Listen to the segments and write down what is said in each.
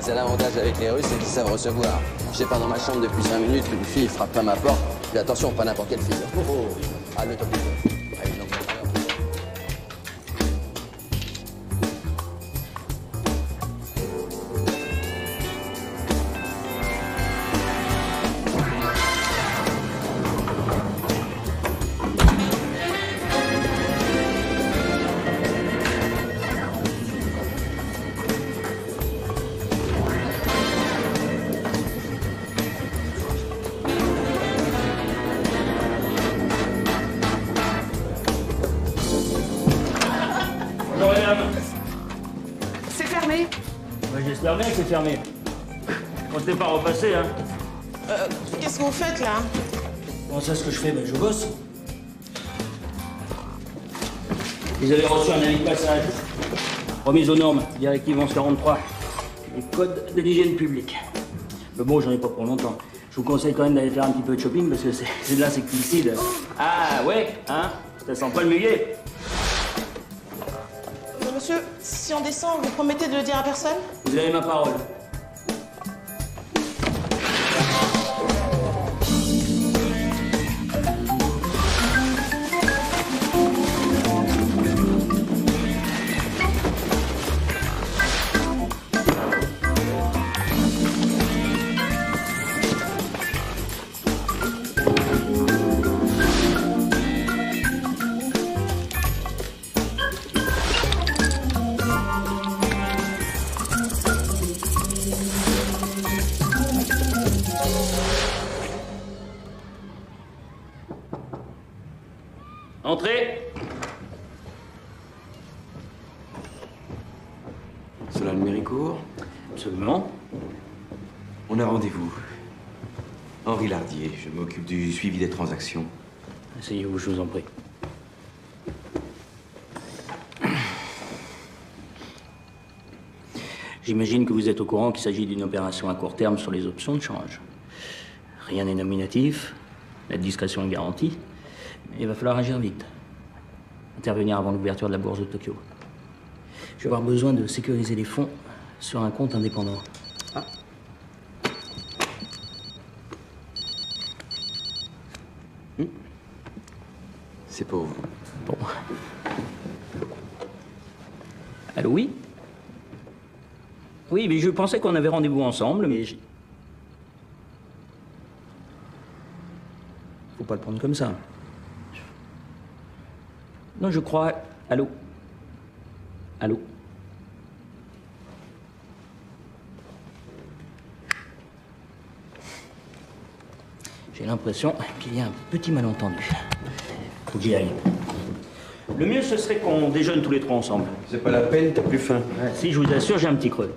c'est l'avantage avec les Russes, c'est qu'ils savent recevoir. Je sais pas, dans ma chambre depuis 5 minutes, une fille frappe pas ma porte. Puis attention, pas n'importe quelle fille. Oh, oh. Ah, le top du top. Allez, donc, C'est fermé. Bah, j'espère bien que c'est fermé. On t'est pas repassé, hein. Qu'est-ce que vous faites là? Comment ça, ce que je fais? Ben, je bosse. Vous avez reçu un avis de passage. Remise aux normes, directive 1143. Les codes de l'hygiène publique. Mais bon, j'en ai pas pour longtemps. Je vous conseille quand même d'aller faire un petit peu de shopping parce que c'est de l'insecticide. Ah ouais, hein? Ça sent pas le muguet. Monsieur, si on descend, vous promettez de le dire à personne? Vous avez ma parole. Entrez. Solal Méricourt, Absolument. on a rendez-vous. Henri Lardier, je m'occupe du suivi des transactions. Asseyez-vous, je vous en prie. J'imagine que vous êtes au courant qu'il s'agit d'une opération à court terme sur les options de change. Rien n'est nominatif, la discrétion est garantie, mais il va falloir agir vite. Intervenir avant l'ouverture de la bourse de Tokyo. Je vais avoir besoin de sécuriser les fonds sur un compte indépendant. Ah. C'est pour vous. Bon. Allô, oui? Oui, mais je pensais qu'on avait rendez-vous ensemble, mais... Faut pas le prendre comme ça. Non, je crois... Allô? Allô? J'ai l'impression qu'il y a un petit malentendu. Faut que j'y aille. Le mieux, ce serait qu'on déjeune tous les trois ensemble. C'est pas la peine, t'as plus faim. Si, je vous assure, j'ai un petit creux.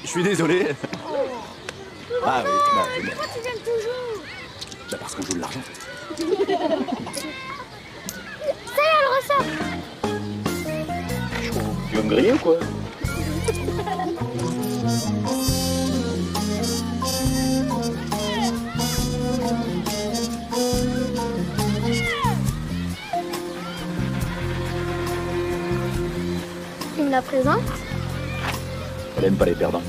Je suis désolé. Ah oui, bah, Pourquoi tu viens toujours? bah parce qu'on joue de l'argent. Ça y est, elle ressort. Tu vas me griller ou quoi? Tu me la présentes? Elle aime pas les perdants.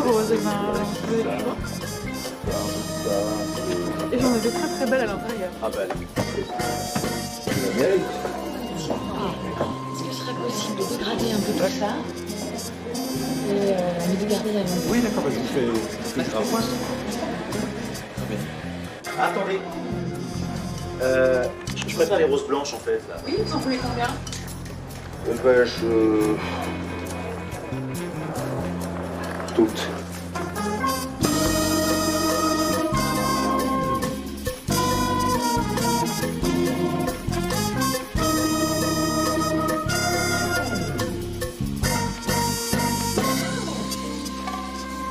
rose, et ben, vous avez le choix. Et j'en ai des très très belles à l'intérieur. Ah bah, Est-ce que ce serait possible de dégrader un peu tout ça et de garder la main? oui, d'accord, je vous fais le travail. Attendez. Je préfère les roses blanches en fait. Là. Oui, vous en voulez combien? Toutes.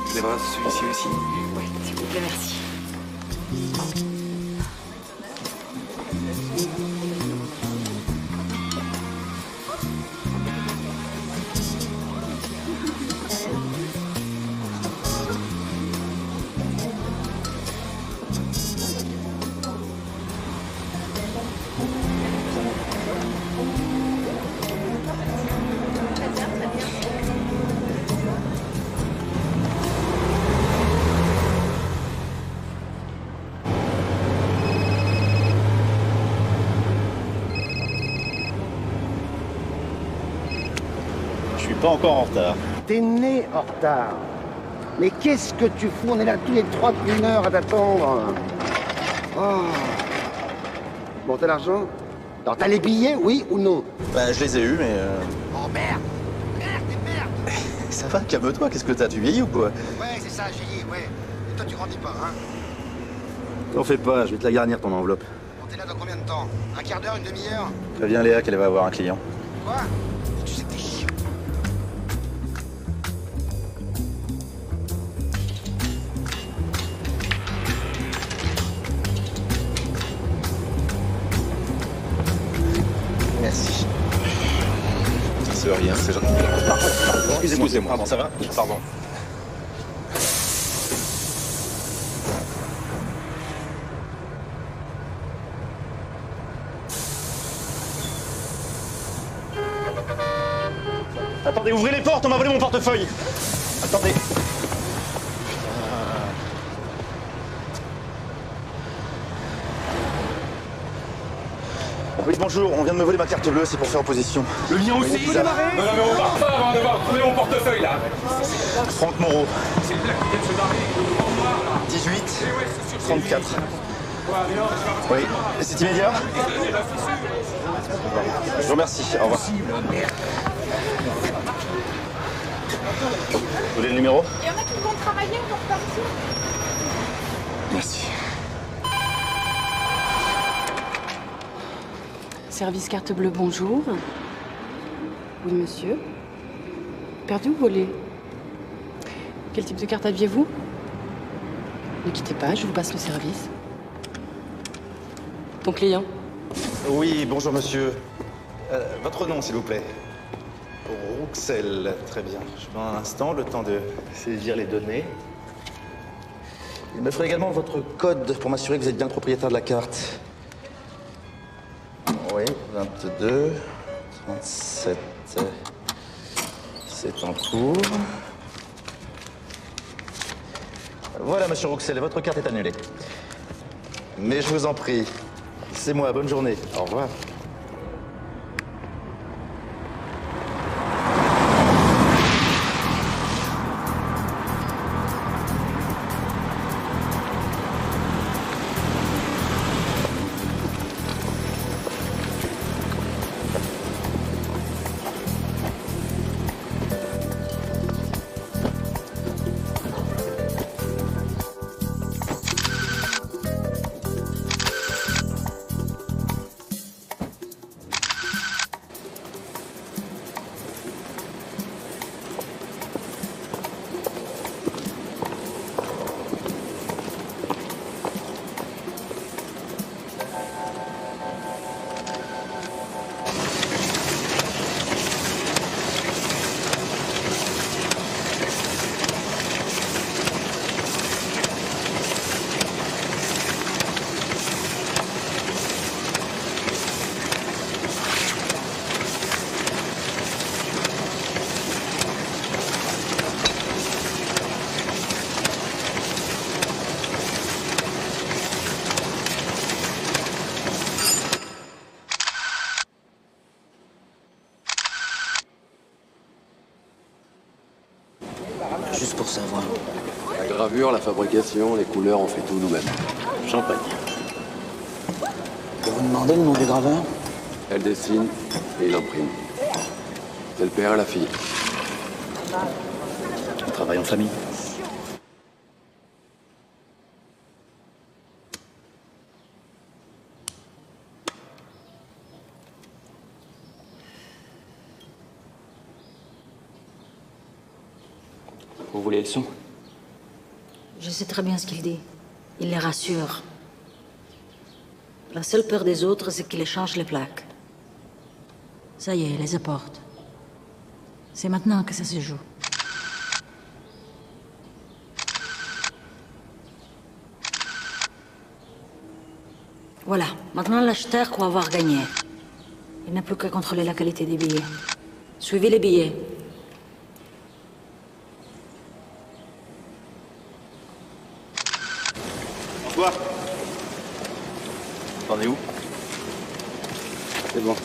Vous avez celui-ci aussi? Oui, s'il vous plaît, merci. Je suis pas encore en retard. T'es né en retard. Mais qu'est-ce que tu fous? On est là tous les 3 1 heure à t'attendre. Oh. Bon, t'as l'argent? Alors, t'as les billets, oui ou non? Bah, je les ai eus, mais. Oh merde! Merde! Ça va, calme-toi, qu'est-ce que t'as? Tu vieillis ou quoi? Ouais, c'est ça, j'ai dit, ouais. Et toi, tu grandis pas, hein? T'en fais pas, je vais te la garnir ton enveloppe. Bon, t'es là dans combien de temps? Un quart d'heure, une demi-heure? Préviens Léa qu'elle va avoir un client. Quoi? Tu sais que t'es chiant. Merci. C'est rien, c'est gentil. Excusez-moi. Pardon, ça va? Pardon. Attendez, ouvrez les portes, on m'a volé mon portefeuille. Attendez. Oui, bonjour, on vient de me voler ma carte bleue, c'est pour faire opposition. Le lien aussi? Ça... Non, mais on part pas avant d'avoir trouvé mon portefeuille, là. Franck Moreau. C'est le black qui vient de se barrer. En noir, là. 18, 34. Oui, c'est immédiat? Je vous remercie, au revoir. Vous voulez le numéro? Il y en a qui vont travailler pour partir. Merci. Service carte bleue, bonjour. Oui, monsieur. Perdu ou volé? Quel type de carte aviez-vous? Ne quittez pas, je vous passe le service. Ton client? Oui, bonjour monsieur. Votre nom, s'il vous plaît? Rouxel, très bien. Je prends un instant, le temps de saisir les données. Il me faudrait également votre code pour m'assurer que vous êtes bien le propriétaire de la carte. Oui, 22, 37, c'est en cours. Voilà, monsieur Rouxel, votre carte est annulée. Mais je vous en prie, c'est moi, bonne journée. Au revoir. savoir. La gravure, la fabrication, les couleurs, on fait tout nous-mêmes. Champagne. Vous me demandez le nom du graveur? Elle dessine et il imprime. C'est le père et la fille. On travaille en famille. Vous voulez le son? Je sais très bien ce qu'il dit. Il les rassure. La seule peur des autres, c'est qu'il échange les plaques. Ça y est, il les apporte. C'est maintenant que ça se joue. Voilà, maintenant l'acheteur croit avoir gagné. Il n'a plus qu'à contrôler la qualité des billets. Suivez les billets. Toi, t'en es où? C'est bon.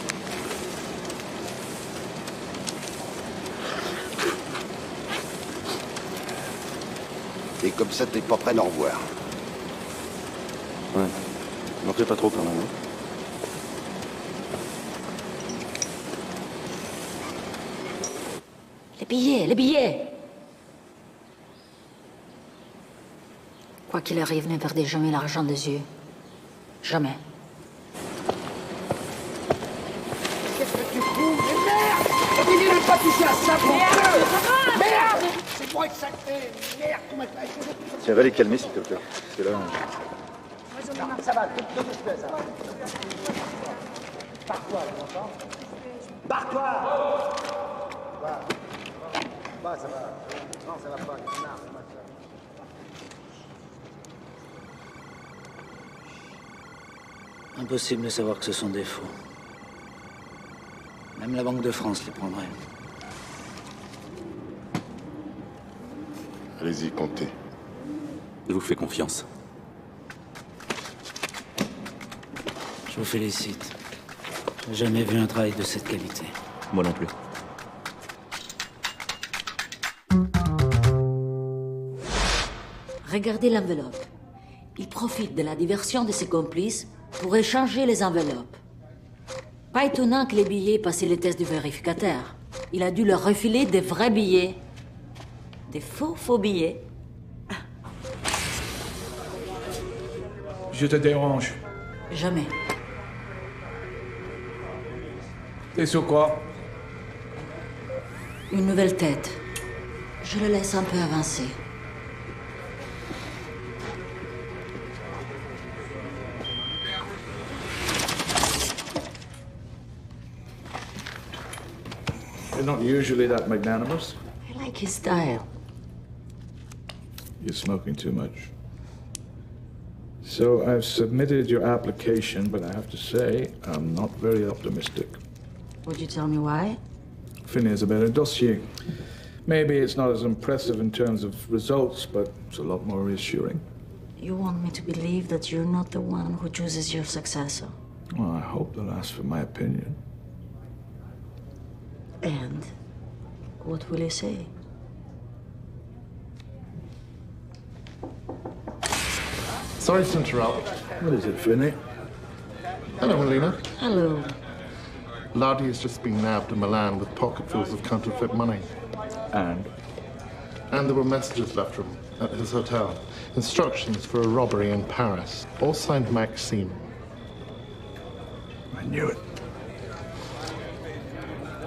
Et comme ça, t'es pas prêt d'en revoir. Ouais. M'en fais pas trop quand même. Hein. Les billets, les billets! Quoi qu'il arrive, ne perdez jamais l'argent des yeux. Jamais. Qu'est-ce que tu fous? Mais merde! Mais il n'a pas touché à ça, mon Dieu! Merde! C'est moi que ça fait! Merde! Comment t'as essayé de... Tiens, va les calmer s'il te plaît. Parce que là... Ça va, tout doucement, ça va. Barre-toi, là, t'entends? Barre-toi! Bah, ça va. Non, ça va pas. Non, ça va. Impossible de savoir que ce sont des faux. Même la Banque de France les prendrait. Allez-y, comptez. Je vous fais confiance. Je vous félicite. J'ai jamais vu un travail de cette qualité. Moi non plus. Regardez l'enveloppe. Il profite de la diversion de ses complices pour échanger les enveloppes. Pas étonnant que les billets passaient les tests du vérificateur. Il a dû leur refiler des vrais billets. Des faux billets. Je te dérange. Jamais. T'es sur quoi? Une nouvelle tête. Je le laisse un peu avancer. You're not usually that magnanimous. I like his style. You're smoking too much. So I've submitted your application, but I have to say, I'm not very optimistic. Would you tell me why? Finney has a better dossier. Maybe it's not as impressive in terms of results, but it's a lot more reassuring. You want me to believe that you're not the one who chooses your successor. Well, I hope they'll ask for my opinion. And what will you say? Sorry to interrupt. What is it, Finney? Hello, Melina. Hello. Lardy has just been nabbed in Milan with pocketfuls of counterfeit money. And? And there were messages left from at his hotel. Instructions for a robbery in Paris. All signed Maxime. I knew it.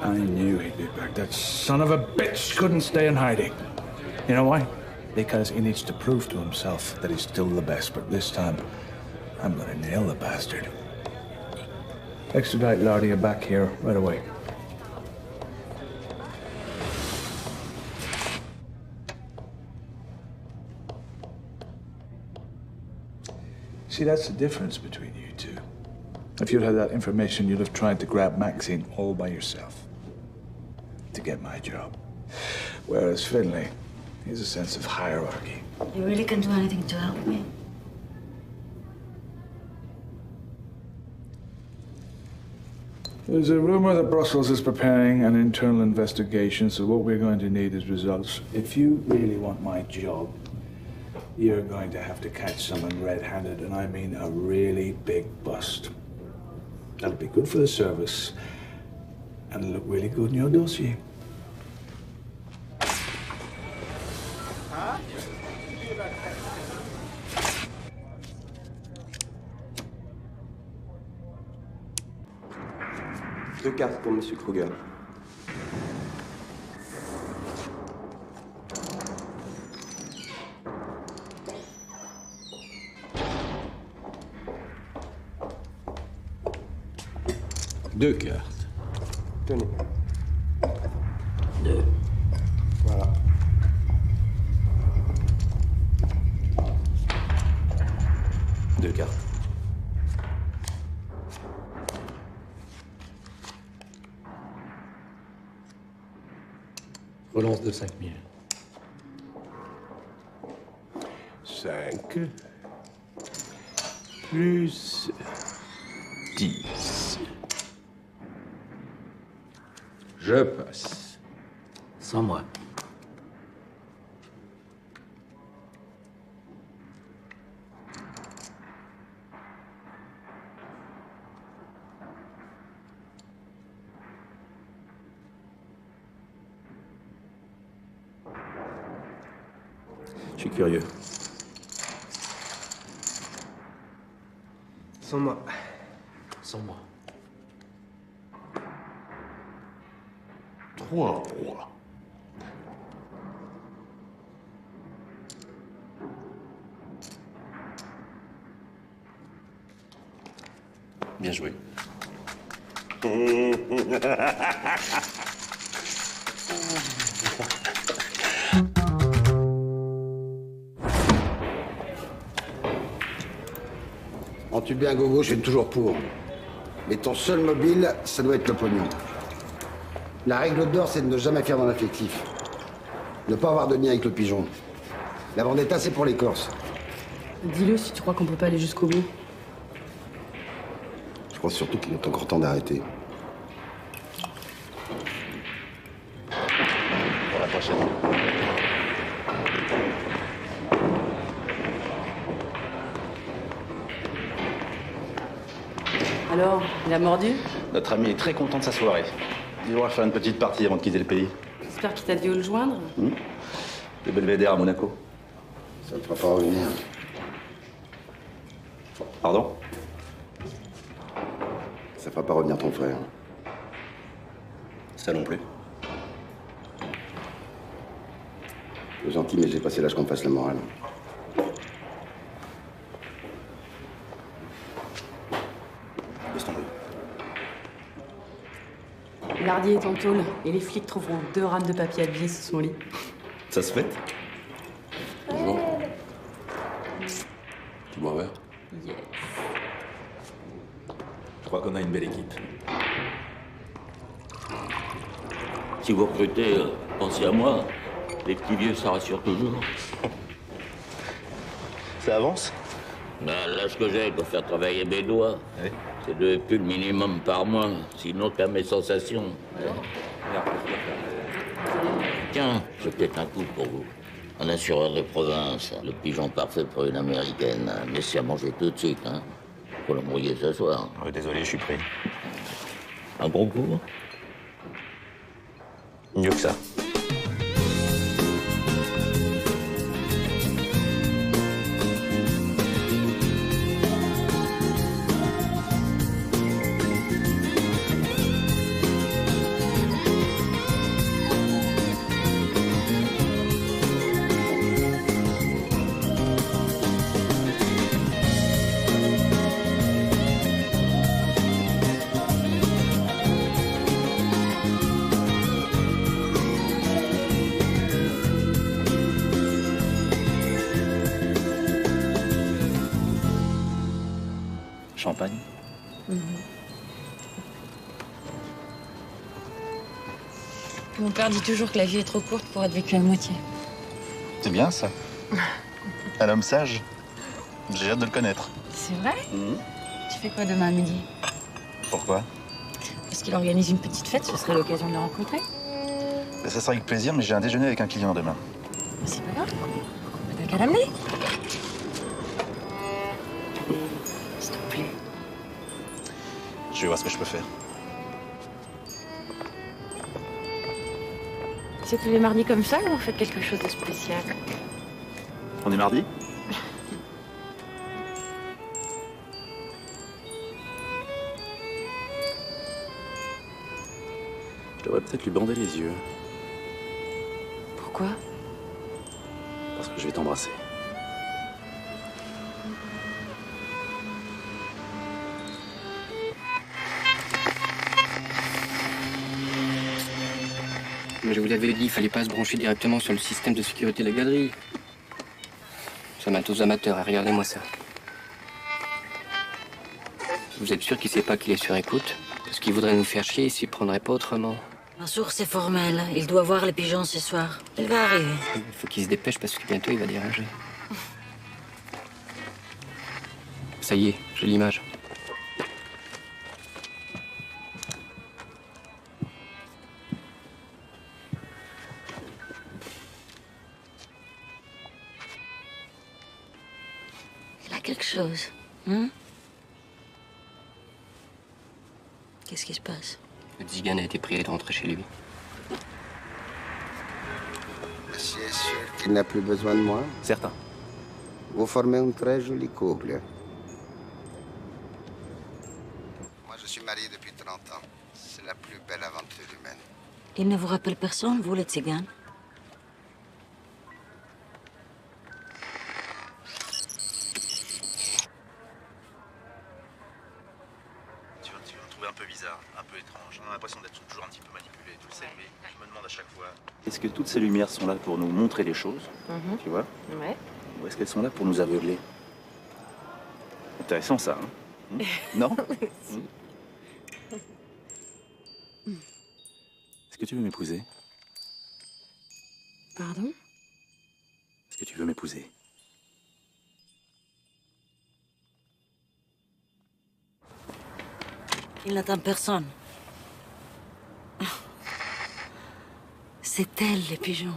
I knew he'd be back. That son of a bitch couldn't stay in hiding. You know why? Because he needs to prove to himself that he's still the best. But this time, I'm gonna nail the bastard. Extradite Lardy back here right away. See, that's the difference between you two. If you'd had that information, you'd have tried to grab Maxine all by yourself to get my job. Whereas Finlay, he has a sense of hierarchy. You really can't do anything to help me? There's a rumor that Brussels is preparing an internal investigation, so what we're going to need is results. If you really want my job, you're going to have to catch someone red-handed, and I mean a really big bust. That'll be good for the service, and look really good in your dossier. Deux cartes pour Monsieur Kruger. Deux cartes. Tenez. Deux. Voilà. Deux cartes. Relance de 5000. 5 plus 10. Je passe. Sans moi. Je suis curieux. Sans moi. Sans moi. 3 rois. Bien joué. En tu bien gogo, je suis toujours pour. Mais ton seul mobile, ça doit être le pognon. La règle d'or, c'est de ne jamais faire dans l'affectif. Ne pas avoir de lien avec le pigeon. La vendetta, c'est pour les Corses. Dis-le si tu crois qu'on peut pas aller jusqu'au bout. Je crois surtout qu'il est encore temps d'arrêter. Pour la prochaine. Alors, il a mordu? Notre ami est très content de sa soirée. Il va faire une petite partie avant de quitter le pays. J'espère qu'il t'a dit où le joindre. Le Belvédère à Monaco. Ça ne te fera pas revenir. Pardon? Ça fera pas revenir ton frère. Ça non plus. C'est gentil, mais j'ai passé l'âge qu'on me fasse la morale. Laisse tomber. Lardier est en tôle et les flics trouveront 2 rames de papier à billets sous son lit. Ça se fait? Bonjour. Tu bois un verre? Yes. Je crois qu'on a une belle équipe. Si vous recrutez, pensez à moi. Les petits vieux, ça rassure toujours. Ça avance? Ben, l'âge que j'ai pour faire travailler mes doigts, c'est 2 pulls minimum par mois, sinon t'as mes sensations. Tiens, j'ai peut-être un coup pour vous. Un assureur de province, le pigeon parfait pour une américaine. Mais c'est à manger tout de suite, hein. Faut l'embrouiller ce soir. Désolé, je suis pris. Un gros coup? Mieux que ça. Champagne? Mon père dit toujours que la vie est trop courte pour être vécue à moitié. C'est bien ça. Un homme sage. J'ai hâte de le connaître. C'est vrai? Tu fais quoi demain à midi? Pourquoi? Est-ce qu'il organise une petite fête? Ce serait l'occasion de le rencontrer. Ça sera avec plaisir, mais j'ai un déjeuner avec un client demain. C'est pas grave. T'as qu'à l'amener. S'il te plaît. Je vais voir ce que je peux faire. C'est tous les mardis comme ça ou vous faites quelque chose de spécial? On est mardi? Je devrais peut-être lui bander les yeux. Pourquoi? Parce que je vais t'embrasser. Mais je vous l'avais dit, il fallait pas se brancher directement sur le système de sécurité de la galerie. Ça mate aux amateurs, et regardez-moi ça. Vous êtes sûr qu'il sait pas qu'il est sur écoute? Parce qu'il voudrait nous faire chier, il s'y prendrait pas autrement. Mansour, c'est formel. Il doit voir les pigeons ce soir. Il va arriver. Il faut qu'il se dépêche parce que bientôt il va déranger. Ça y est, j'ai l'image. Il a quelque chose. Hein? Qu'est-ce qui se passe? Le Zigan a été prié de rentrer chez lui. Monsieur est sûr qu'il n'a plus besoin de moi? Certain. Vous formez un très joli couple. Moi, je suis marié depuis 30 ans. C'est la plus belle aventure humaine. Il ne vous rappelle personne, vous, les tziganes? Tu vas me trouver un peu bizarre, un peu étrange. On a l'impression d'être toujours un petit peu manipulé, tu le sais, mais je me demande à chaque fois... Est-ce que toutes ces lumières sont là pour nous montrer des choses, tu vois? Ouais. Ou est-ce qu'elles sont là pour nous aveugler? Intéressant ça, hein? Non? Est-ce que tu veux m'épouser? Pardon? Est-ce que tu veux m'épouser? Il n'attend personne. C'est elle, les pigeons.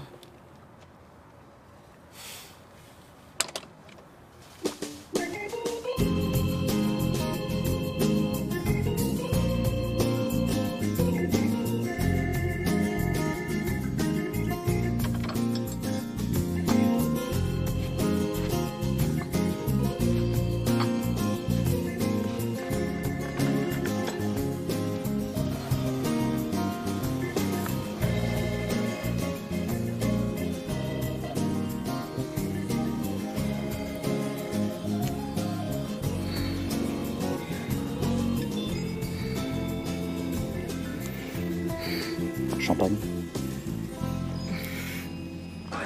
Champagne?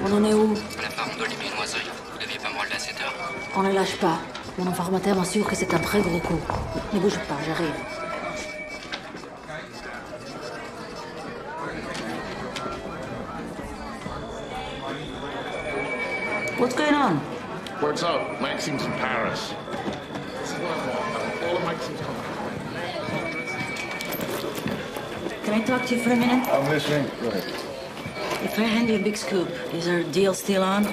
On en est où? La farandole des viennoiseries. Vous deviez pas me relever à cette heure. On ne lâche pas. Mon informateur m'assure que c'est un très gros coup. Ne bouge pas, j'arrive. What's going on? Works out. Maxime's in Paris. All of Maxime's coming. Can I talk to you for a minute? I'm listening. Go ahead. If I hand you a big scoop, is our deal still on?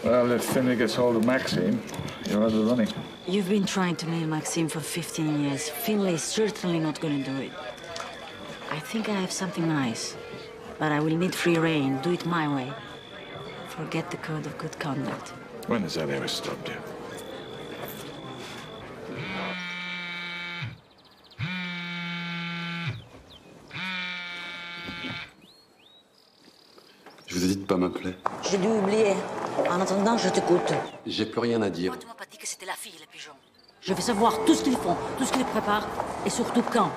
Well, if Finley gets hold of Maxine, you're out of the running. You've been trying to nail Maxime for 15 years. Finlay is certainly not going to do it. I think I have something nice. But I will need free reign. Do it my way. Forget the code of good conduct. When has that ever stopped you? Je vous ai dit de pas m'appeler. J'ai dû oublier. En attendant, je t'écoute. J'ai plus rien à dire. Tu m'as pas dit que c'était la fille, les pigeons. Je veux savoir tout ce qu'ils font, tout ce qu'ils préparent, et surtout quand.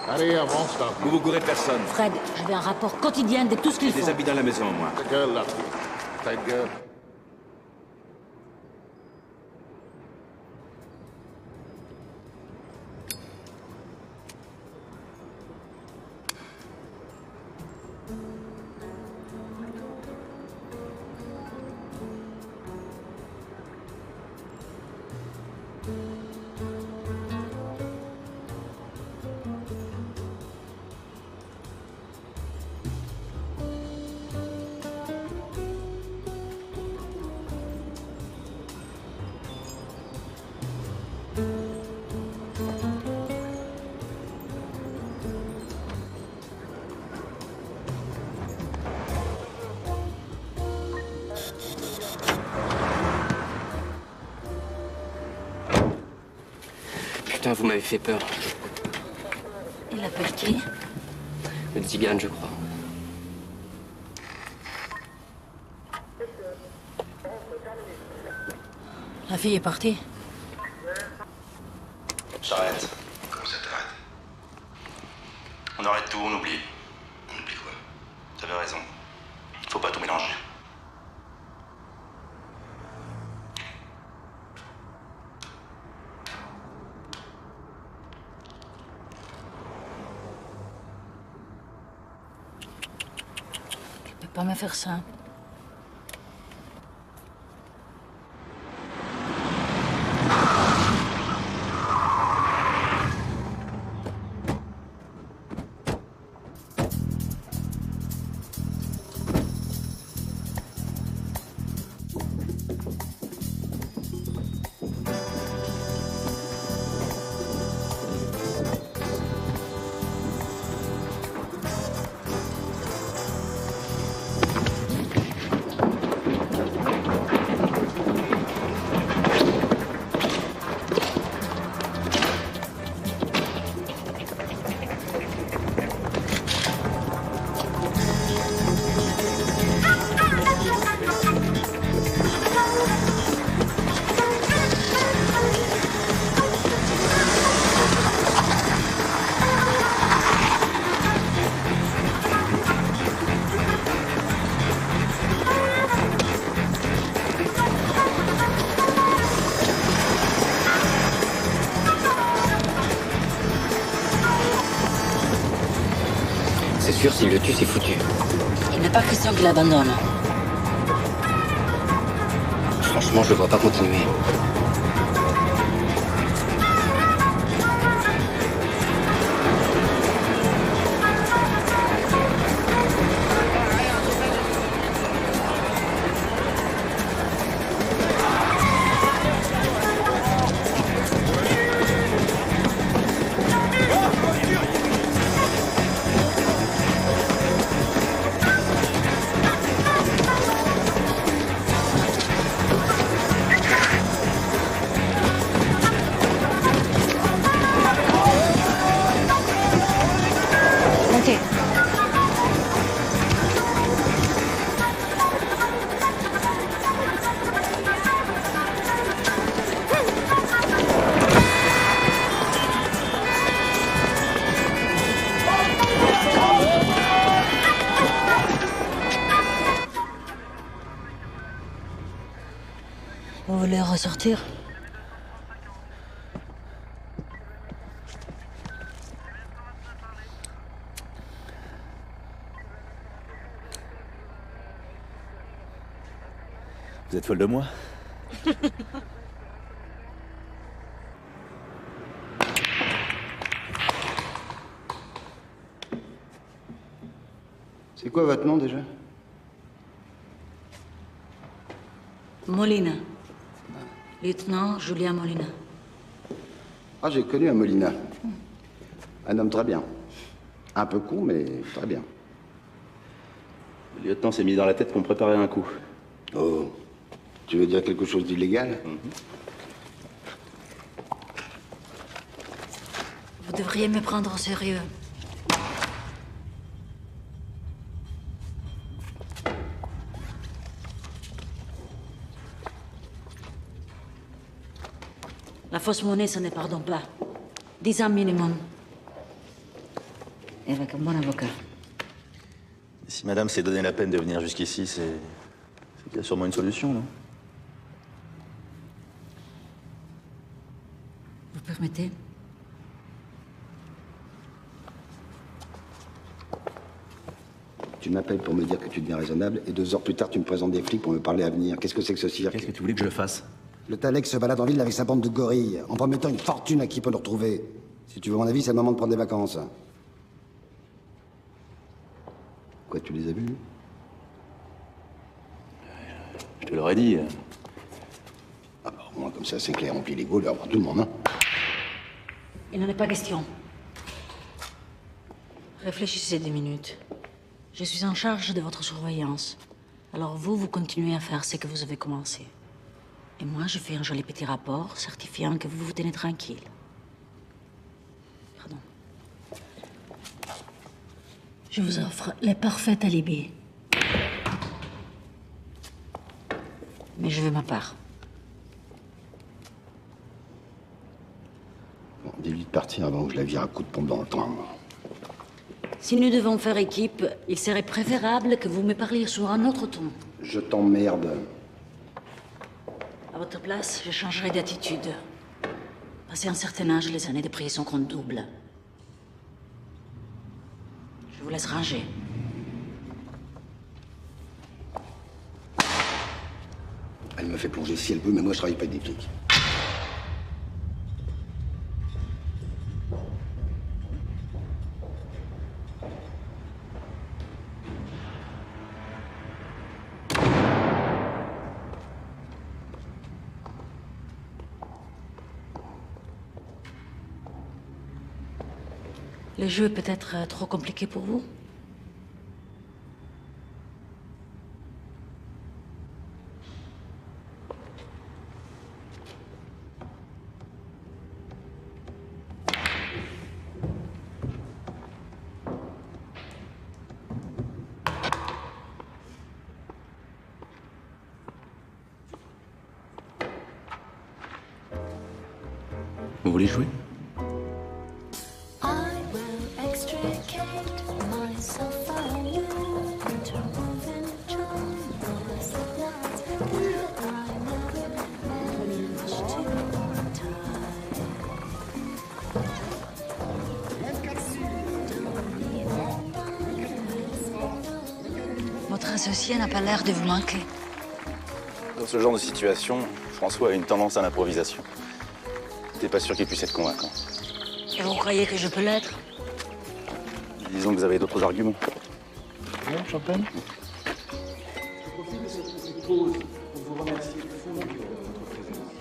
Allez, avance, stop. Vous vous courez personne. Fred, je veux un rapport quotidien de tout ce qu'ils Des font. habits dans la maison, moi. Ta gueule, là. Ta gueule. Putain, vous m'avez fait peur. Il appelle qui? Le Tzigane, je crois. La fille est partie. J'arrête. Comment ça t'arrête? On arrête tout, on oublie. On oublie quoi? T'avais raison. Faut pas tout mélanger. Tu peux pas me faire ça. C'est sûr, s'il le tue, c'est foutu. Il n'est pas question qu'il abandonne. Franchement, je le vois pas continuer. Montez. Vous voulez ressortir? Vous êtes folle de moi? C'est quoi votre nom déjà? Molina. Lieutenant Julien Molina. Ah, j'ai connu un Molina. Un homme très bien. Un peu con, mais très bien. Le lieutenant s'est mis dans la tête qu'on préparait un coup. Oh, tu veux dire quelque chose d'illégal? Vous devriez me prendre au sérieux. La fausse monnaie, ça ne pardonne pas. 10 ans minimum. Et avec un bon avocat. Si madame s'est donné la peine de venir jusqu'ici, c'est qu'il y a sûrement une solution, non? Vous permettez? Tu m'appelles pour me dire que tu deviens raisonnable, et 2 heures plus tard, tu me présentes des flics pour me parler à venir. Qu'est-ce que c'est que ce cirque? Qu'est-ce que tu voulais que je fasse? Le Talek se balade en ville avec sa bande de gorilles, en promettant une fortune à qui peut le retrouver. Si tu veux mon avis, c'est le moment de prendre des vacances. Quoi, tu les as vus? Je te l'aurais dit. Ah bah, au moins, comme ça, c'est clair, on plie les gaules, pour tout le monde, hein. Il n'en est pas question. Réfléchissez 10 minutes. Je suis en charge de votre surveillance. Alors vous continuez à faire ce que vous avez commencé. Et moi, je fais un joli petit rapport certifiant que vous vous tenez tranquille. Je vous offre les parfaits alibis. Mais je veux ma part. Bon, dis-lui de partir avant que je la vire à coups de pompe dans le temps. Si nous devons faire équipe, il serait préférable que vous me parliez sur un autre ton. Je t'emmerde. À votre place, je changerai d'attitude. Passé un certain âge, les années de prison comptent double. Je vous laisse ranger. Elle me fait plonger si elle veut, mais moi je travaille pas avec des flics. Le jeu est peut-être trop compliqué pour vous? Vous voulez jouer? Votre associé n'a pas l'air de vous manquer. Dans ce genre de situation, François a une tendance à l'improvisation. T'es pas sûr qu'il puisse être convaincant. Et vous croyez que je peux l'être? Disons que vous avez d'autres arguments. Bon, champagne? Je profite de cette petite pause pour vous remercier du fond du cœur de votre présence.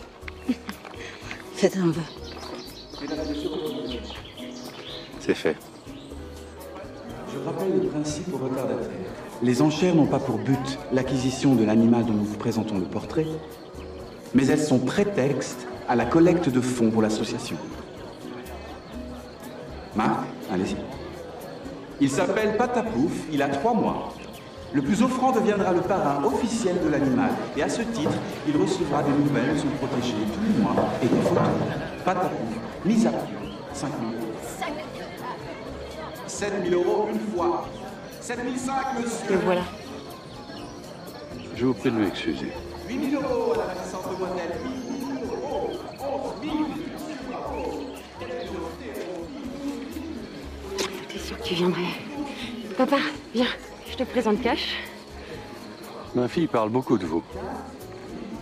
Faites un vœu. Mesdames et messieurs, continuez. C'est fait. Je rappelle le principe au retardataire. Les enchères n'ont pas pour but l'acquisition de l'animal dont nous vous présentons le portrait, mais elles sont prétexte à la collecte de fonds pour l'association. Marc, allez-y. Il s'appelle Patapouf, il a 3 mois. Le plus offrant deviendra le parrain officiel de l'animal, et à ce titre, il recevra des nouvelles de son protégé tous les mois et des photos. Patapouf, mise à prix, 5 000 €. 7 000 € une fois. 7 500, monsieur. Le voilà. Je vous prie de m'excuser. 8 000 € à la puissance demoiselle. 8 000 €. 11 000 €. T'es sûr que tu viendrais? Papa, viens, je te présente Cash. Ma fille parle beaucoup de vous.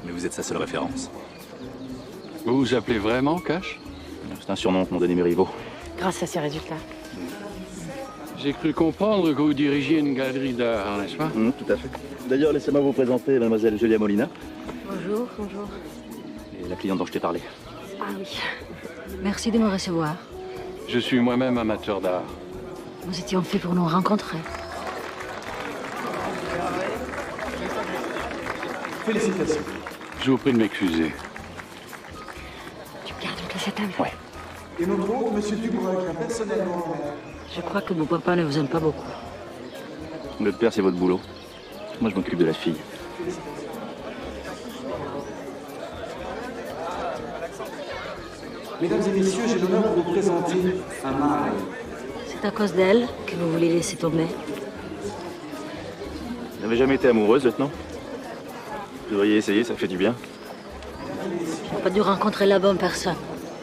Mais vous êtes sa seule référence. Vous vous appelez vraiment Cash? C'est un surnom que m'ont donné mes rivaux. Grâce à ces résultats. J'ai cru comprendre que vous dirigiez une galerie d'art, n'est-ce pas? Tout à fait. D'ailleurs, laissez-moi vous présenter mademoiselle Julia Molina. Bonjour, bonjour. Et la cliente dont je t'ai parlé. Ah oui. Merci de me recevoir. Je suis moi-même amateur d'art. Nous étions faits pour nous rencontrer. Félicitations. Je vous prie de m'excuser. Tu gardes toute cette table? Ouais. Et notre hôte, monsieur Dubreuil, a personnellement... Je crois que mon papa ne vous aime pas beaucoup. Le père, c'est votre boulot. Moi, je m'occupe de la fille. Mesdames et messieurs, j'ai l'honneur de vous présenter un mâle. C'est à cause d'elle que vous voulez laisser tomber. Vous n'avez jamais été amoureuse, lieutenant? Vous devriez essayer, ça fait du bien. J'ai pas dû rencontrer la bonne personne.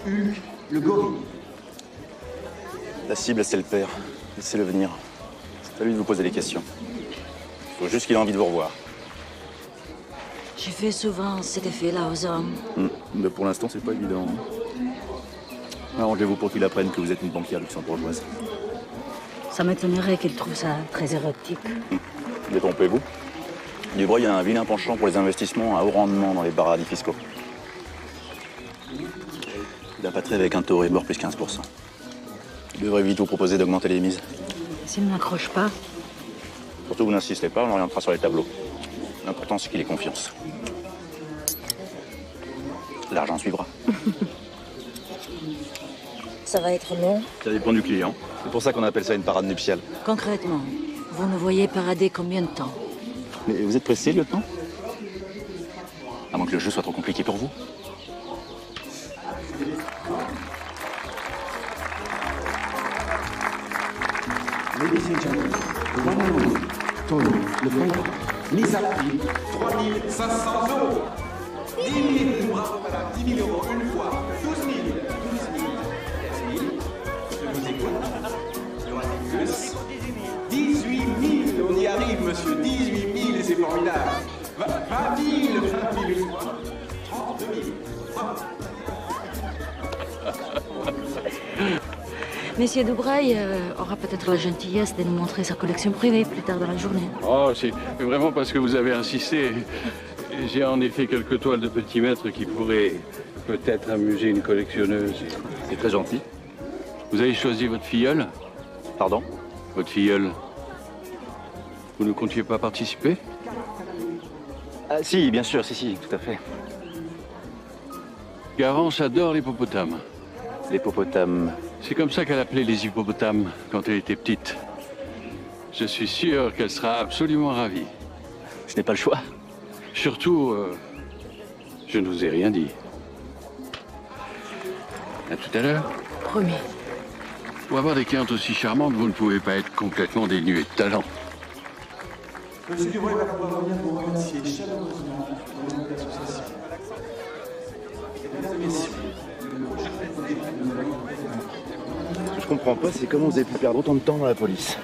Hugues, le gorille. La cible, c'est le père. Laissez-le venir. C'est à lui de vous poser des questions. Il faut juste qu'il ait envie de vous revoir. J'ai fait souvent cet effet-là aux hommes. Mais pour l'instant, c'est pas évident. Arrangez-vous pour qu'il apprenne que vous êtes une banquière luxembourgeoise. Ça m'étonnerait qu'il trouve ça très érotique. Détrompez-vous. Dubreuil a un vilain penchant pour les investissements à haut rendement dans les paradis fiscaux. Il a patré avec un taux Euribor plus 15%. Il devrait vite vous proposer d'augmenter les mises. S'il n'accroche pas, Surtout, vous n'insistez pas, on l'orientera sur les tableaux. L'important, c'est qu'il ait confiance. L'argent suivra. ça va être long. Ça dépend du client. C'est pour ça qu'on appelle ça une parade nuptiale. Concrètement, vous nous voyez parader combien de temps? Mais vous êtes pressé, lieutenant? À moins que le jeu soit trop compliqué pour vous. Ladies and gentlemen, one and only, Tony, le fighter. Mise à prix, 3500 euros. 10 000, bravo madame, 10 000 euros une fois. 12 000, 15 000. Je vous écoute. Il y aura des plus. 18 000, on y arrive monsieur, 18 000 et c'est formidable. 20 000, 20 000 une fois. 32 000. Monsieur Dubrail aura peut-être la gentillesse de nous montrer sa collection privée plus tard dans la journée. Oh, c'est vraiment parce que vous avez insisté. J'ai en effet quelques toiles de petits maîtres qui pourraient peut-être amuser une collectionneuse. C'est très gentil. Vous avez choisi votre filleule? Pardon? Votre filleule. Vous ne comptiez pas participer? Ah, si, bien sûr, si, tout à fait. Garance adore l'hippopotame. L'hippopotame. C'est comme ça qu'elle appelait les hippopotames quand elle était petite. Je suis sûr qu'elle sera absolument ravie. Je n'ai pas le choix. Surtout, je ne vous ai rien dit. À tout à l'heure. Promis. Pour avoir des clientes aussi charmantes, vous ne pouvez pas être complètement dénué de talent. Monsieur Dubreuil va pouvoir venir vous remercier chaleureusement pour le nom de l'association. Mesdames et messieurs, Ce que je comprends pas, c'est comment vous avez pu perdre autant de temps dans la police.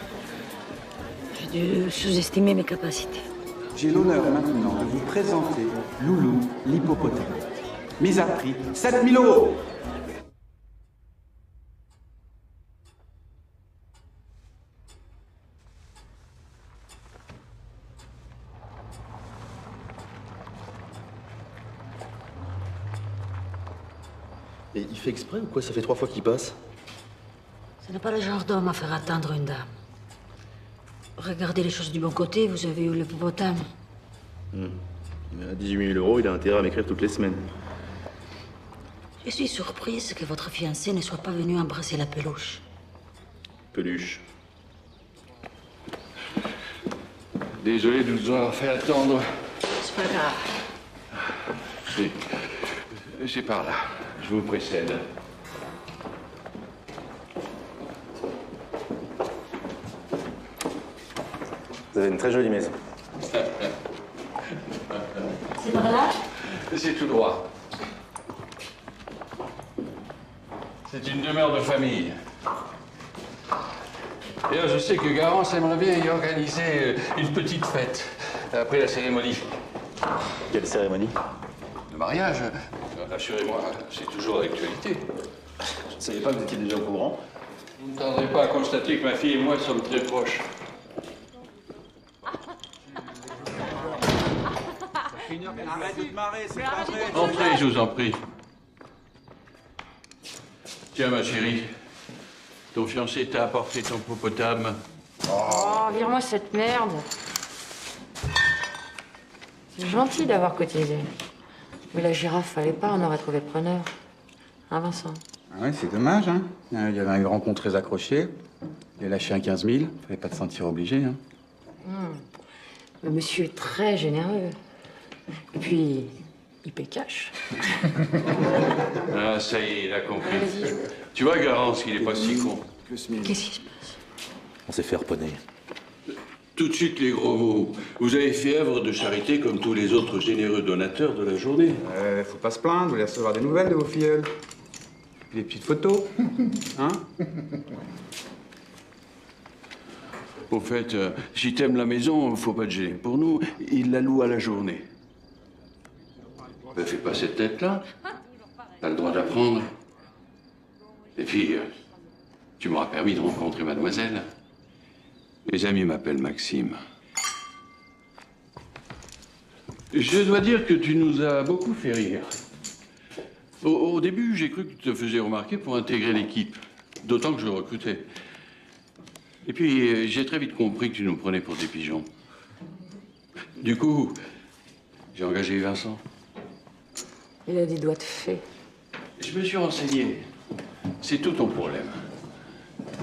J'ai dû sous-estimer mes capacités. j'ai l'honneur maintenant de vous présenter Loulou l'hippopotame. Mise à prix 7 000 euros. Et il fait exprès ou quoi? Ça fait 3 fois qu'il passe. Ce n'est pas le genre d'homme à faire attendre une dame. Regardez les choses du bon côté, vous avez eu l'hippopotame. Mais à 18 000 euros, il a intérêt à m'écrire toutes les semaines. Je suis surprise que votre fiancé ne soit pas venu embrasser la peluche. Peluche. Désolé de vous avoir fait attendre. C'est pas grave. C'est par là. Je vous précède. Vous avez une très jolie maison. C'est par là? C'est tout droit. C'est une demeure de famille. D'ailleurs, je sais que Garance aimerait bien y organiser une petite fête après la cérémonie. Quelle cérémonie? Le mariage, assurez-moi, c'est toujours d'actualité. Je ne savais pas que vous étiez déjà au courant. Vous ne tarderez pas à constater que ma fille et moi sommes très proches. Arrête de marrer, c'est pas vrai. Entrez, je vous en prie. Tiens, ma chérie, ton fiancé t'a apporté ton hippopotame. Oh, vire-moi cette merde. C'est gentil d'avoir cotisé. Mais la girafe, fallait pas, on aurait trouvé preneur. Hein, Vincent? Ah ouais, c'est dommage, hein. Il y avait un grand con très accroché. Il a lâché un 15 000. Fallait pas te sentir obligé, hein. Le monsieur est très généreux. Et puis, il paie cash. Ah, ça y est, il a compris. Vas-y. Tu vois, Garance, qu'il est pas si con. Qu'est-ce qui se passe? On s'est fait harponner. Tout de suite, les gros mots. Vous avez fait œuvre de charité comme tous les autres généreux donateurs de la journée. Faut pas se plaindre, vous allez recevoir des nouvelles de vos filleuls. Puis des petites photos. Hein? Au fait, si t'aimes la maison, faut pas te gêner. Pour nous, il la loue à la journée. Ben, fais pas cette tête-là. T'as le droit d'apprendre. Et puis, tu m'auras permis de rencontrer mademoiselle. Les amis m'appellent Maxime. Je dois dire que tu nous as beaucoup fait rire. Au début, j'ai cru que tu te faisais remarquer pour intégrer l'équipe. D'autant que je recrutais. Et puis, j'ai très vite compris que tu nous prenais pour des pigeons. Du coup, j'ai engagé Vincent. Il a des doigts de fée. Je me suis renseigné. C'est tout ton problème.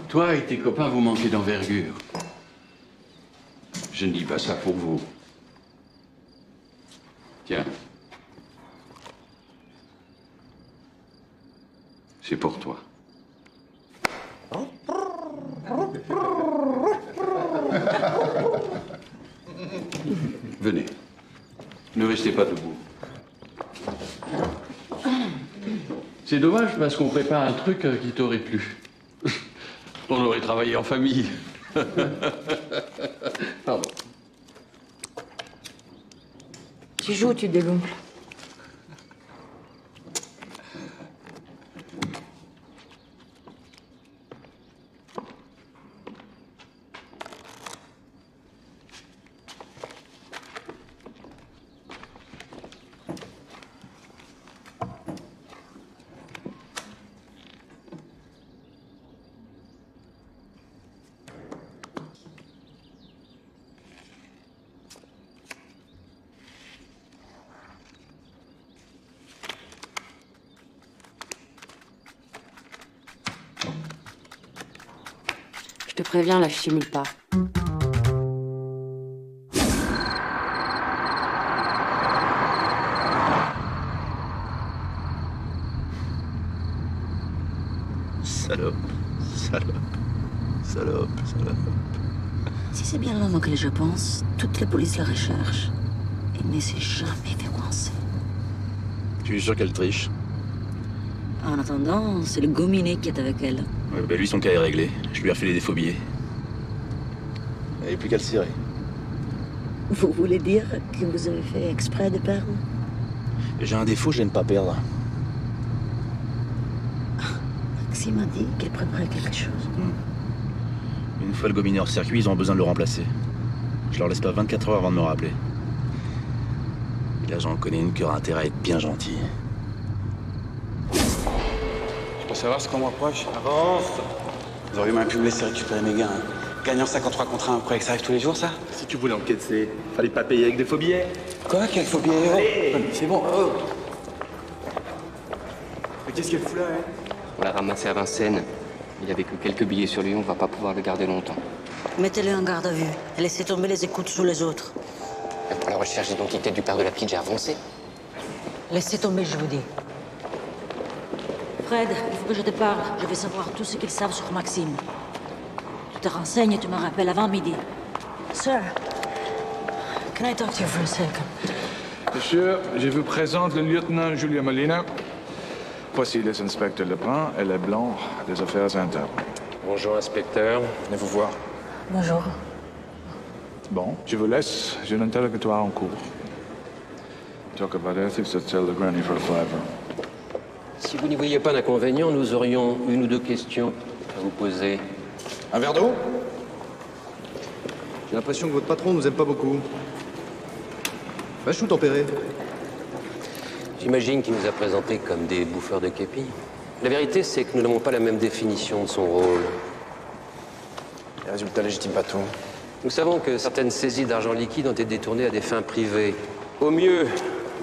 Toi et tes copains, vous manquez d'envergure. Je ne dis pas ça pour vous. Tiens. C'est pour toi. Venez. Ne restez pas debout. C'est dommage parce qu'on prépare un truc qui t'aurait plu. On aurait travaillé en famille. Pardon. Tu joues ou tu dégonfles? Je te préviens, là, je simule pas. Salope, salope, salope, salope. Si c'est bien l'homme auquel je pense, toute la police le recherche. Il ne s'est jamais fait coincer. Tu es sûr qu'elle triche? En attendant, c'est le gominé qui est avec elle. Ouais, bah lui, son cas est réglé. Je lui ai refilé des faux billets. Il n'y a plus qu'à le cirer. Vous voulez dire que vous avez fait exprès de perdre? J'ai un défaut, je n'aime pas perdre. Maxime m'a dit qu'elle préparait quelque chose. Une fois le gominé hors circuit, ils ont besoin de le remplacer. Je leur laisse pas 24 heures avant de me rappeler. Et là, j'en connais une qui aura intérêt à être bien gentille. Je peux savoir ce qu'on me reproche? Avance! Vous auriez même pu me laisser récupérer mes gains. Gagnant 53 contre 1, vous croyez que ça arrive tous les jours, ça? Si tu voulais encaisser, fallait pas payer avec des faux billets. Quoi? Quel faux billet? Allez, c'est bon, oh! Mais qu'est-ce qu'elle fout là, hein? On l'a ramassé à Vincennes. Il avait que quelques billets sur lui, on va pas pouvoir le garder longtemps. Mettez-le en garde à vue et laissez tomber les écoutes sous les autres. Même pour la recherche d'identité du père de la petite, j'ai avancé. Laissez tomber, je vous dis. Fred, il faut que je te parle. Je veux savoir tout ce qu'ils savent sur Maxime. Tu te renseignes et tu me rappelles avant midi. Sir, can I talk to you for a second? Monsieur, je vous présente le lieutenant Julio Molina. Voici les inspecteurs Lebrun et Leblanc des affaires internes. Bonjour, inspecteur. Venez vous voir. Bonjour. Bon, je vous laisse. J'ai un interrogatoire en cours. Talk about ethics or tell the granny for a fiver. Si vous n'y voyez pas d'inconvénient, nous aurions une ou deux questions à vous poser. Un verre d'eau? J'ai l'impression que votre patron nous aime pas beaucoup. Va chou tempéré. J'imagine qu'il nous a présentés comme des bouffeurs de képi. La vérité, c'est que nous n'avons pas la même définition de son rôle. Les résultats légitimes pas tout. Nous savons que certaines saisies d'argent liquide ont été détournées à des fins privées. Au mieux,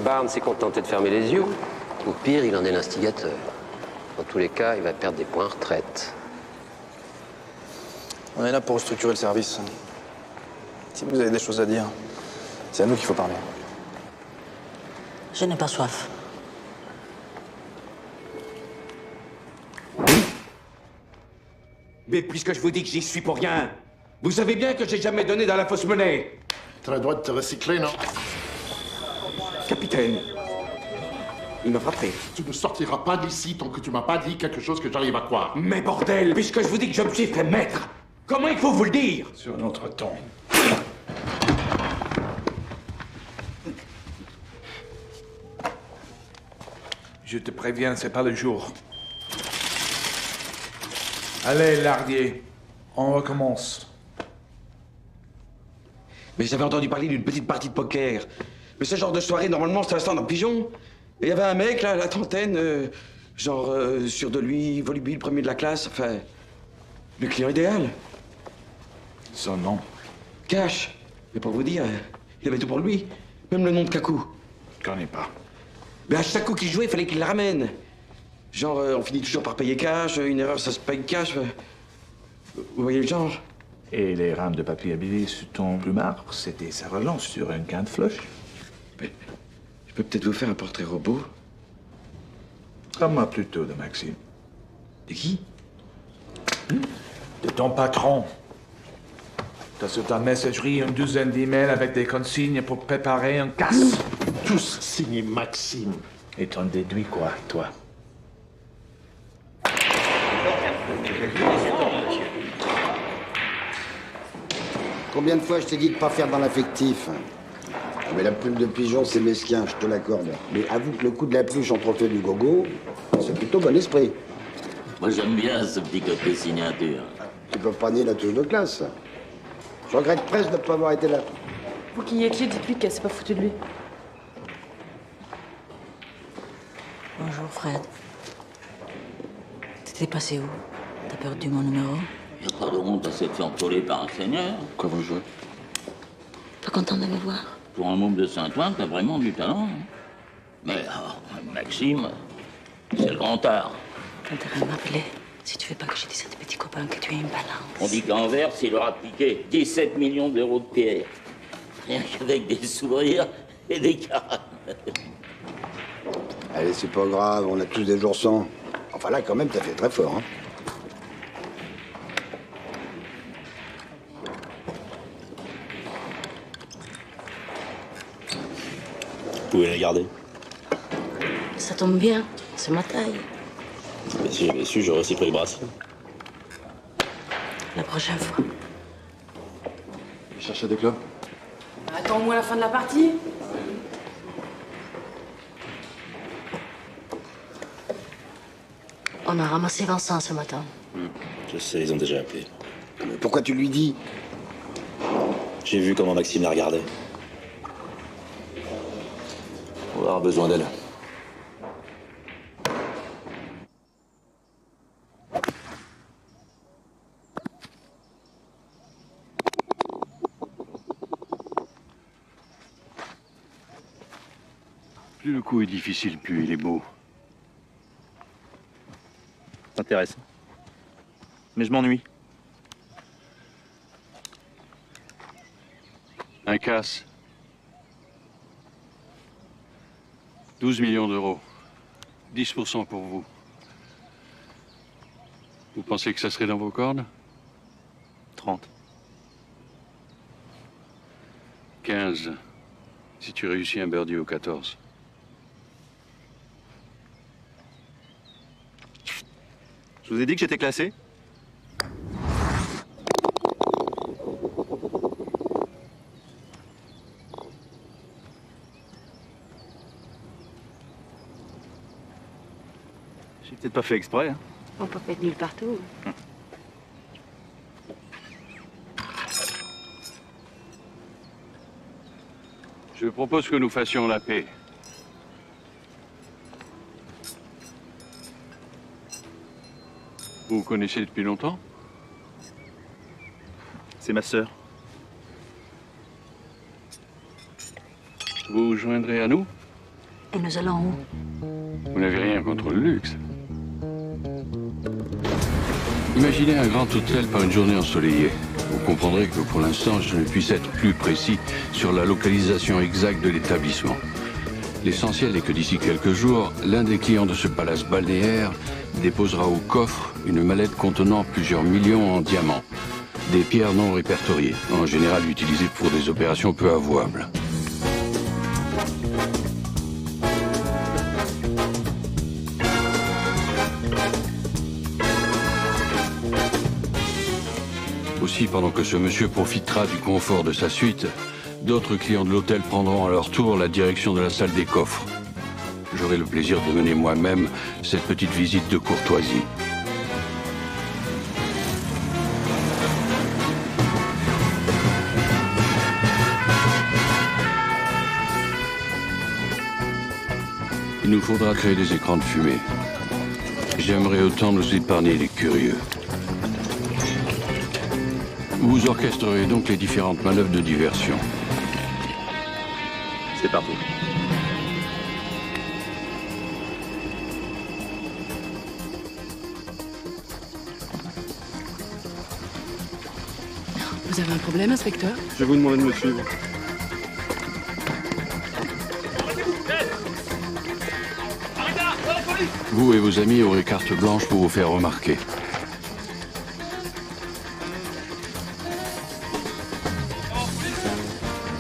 Barnes s'est contenté de fermer les yeux. Au pire, il en est l'instigateur. Dans tous les cas, il va perdre des points retraite. On est là pour restructurer le service. Si vous avez des choses à dire, c'est à nous qu'il faut parler. Je n'ai pas soif. Mais puisque je vous dis que j'y suis pour rien, vous savez bien que j'ai jamais donné dans la fausse monnaie. T'as le droit de te recycler, non? Capitaine, il m'a frappé. Tu ne sortiras pas d'ici tant que tu m'as pas dit quelque chose que j'arrive à croire. Mais bordel, puisque je vous dis que je me suis fait mettre, comment il faut vous le dire? Sur notre ton. Je te préviens, c'est pas le jour. Allez, Lardier, on recommence. Mais j'avais entendu parler d'une petite partie de poker. Mais ce genre de soirée, normalement, c'est un stand en pigeon. Et il y avait un mec, là, à la trentaine, sûr de lui, volubile, premier de la classe, enfin... Le client idéal. Son nom? Cash. Mais pour vous dire, il avait tout pour lui. Même le nom de Kakou. Je connais pas. Mais à chaque coup qu'il jouait, il fallait qu'il la ramène. On finit toujours par payer cash, une erreur, ça se paye cash. Vous voyez le genre? Et les rames de papier habillé sur ton plumard, c'était sa relance sur un canne floche. Mais je peux peut-être vous faire un portrait robot? Parle-moi plutôt de Maxime. De qui? De ton patron. T'as sur ta messagerie une douzaine d'emails avec des consignes pour préparer un casse. Tous signés Maxime. Et t'en déduis quoi, toi? Combien de fois je t'ai dit de pas faire dans l'affectif? Mais la plume de pigeon, c'est mesquin, je te l'accorde. Mais avoue que le coup de la pluche en trophée du gogo, c'est plutôt bon esprit. Moi, j'aime bien ce petit côté signature. Tu peux pas nier la touche de classe. Je regrette presque de ne pas avoir été là. Vous qui y étiez, dites-lui qu'elle s'est pas foutue de lui. Bonjour, Fred. T'étais passé où? T'as perdu mon numéro? Il n'y a pas de honte à s'être fait entoler par un seigneur. Quoi vous jouez? Pas content de me voir? Pour un môme de Saint-Ouen, t'as vraiment du talent. Hein. Mais Maxime, c'est le grand art. T'as intérêt à m'appeler. Si tu veux pas que je dise à tes petits copains que tu es une balance. On dit qu'Anvers, il leur a piqué 17 millions d'euros de pierre. Rien qu'avec des sourires et des caramels. Allez, c'est pas grave, on a tous des jours sans. Enfin là, quand même, t'as fait très fort, hein. Vous pouvez la garder. Ça tombe bien, c'est ma taille. Mais si j'avais su, j'aurais aussi pris le bracelet. La prochaine fois. Vous cherchez des clubs? Attends au moins la fin de la partie. On a ramassé Vincent ce matin. Je sais, ils ont déjà appelé. Mais pourquoi tu lui dis? J'ai vu comment Maxime la regardait. On va avoir besoin d'elle. Plus le coup est difficile, plus il est beau. Intéressant. Mais je m'ennuie. Un casse. 12 millions d'euros. 10% pour vous. Vous pensez que ça serait dans vos cordes? 30. 15. Si tu réussis un birdie au 14. Je vous ai dit que j'étais classé? J'ai peut-être pas fait exprès. Hein. On peut pas être nulle partout. Je propose que nous fassions la paix. Vous vous connaissez depuis longtemps? C'est ma sœur. Vous vous joindrez à nous? Et nous allons où? Vous n'avez rien contre le luxe. Imaginez un grand hôtel par une journée ensoleillée. Vous comprendrez que pour l'instant, je ne puisse être plus précis sur la localisation exacte de l'établissement. L'essentiel est que d'ici quelques jours, l'un des clients de ce palace balnéaire déposera au coffre une mallette contenant plusieurs millions en diamants. Des pierres non répertoriées, en général utilisées pour des opérations peu avouables. Aussi, pendant que ce monsieur profitera du confort de sa suite, d'autres clients de l'hôtel prendront à leur tour la direction de la salle des coffres. J'aurai le plaisir de mener moi-même cette petite visite de courtoisie. Il nous faudra créer des écrans de fumée. J'aimerais autant nous épargner les curieux. Vous orchestrerez donc les différentes manœuvres de diversion. C'est parti. Vous avez un problème, inspecteur? Je vais vous demander de me suivre. Vous et vos amis aurez carte blanche pour vous faire remarquer.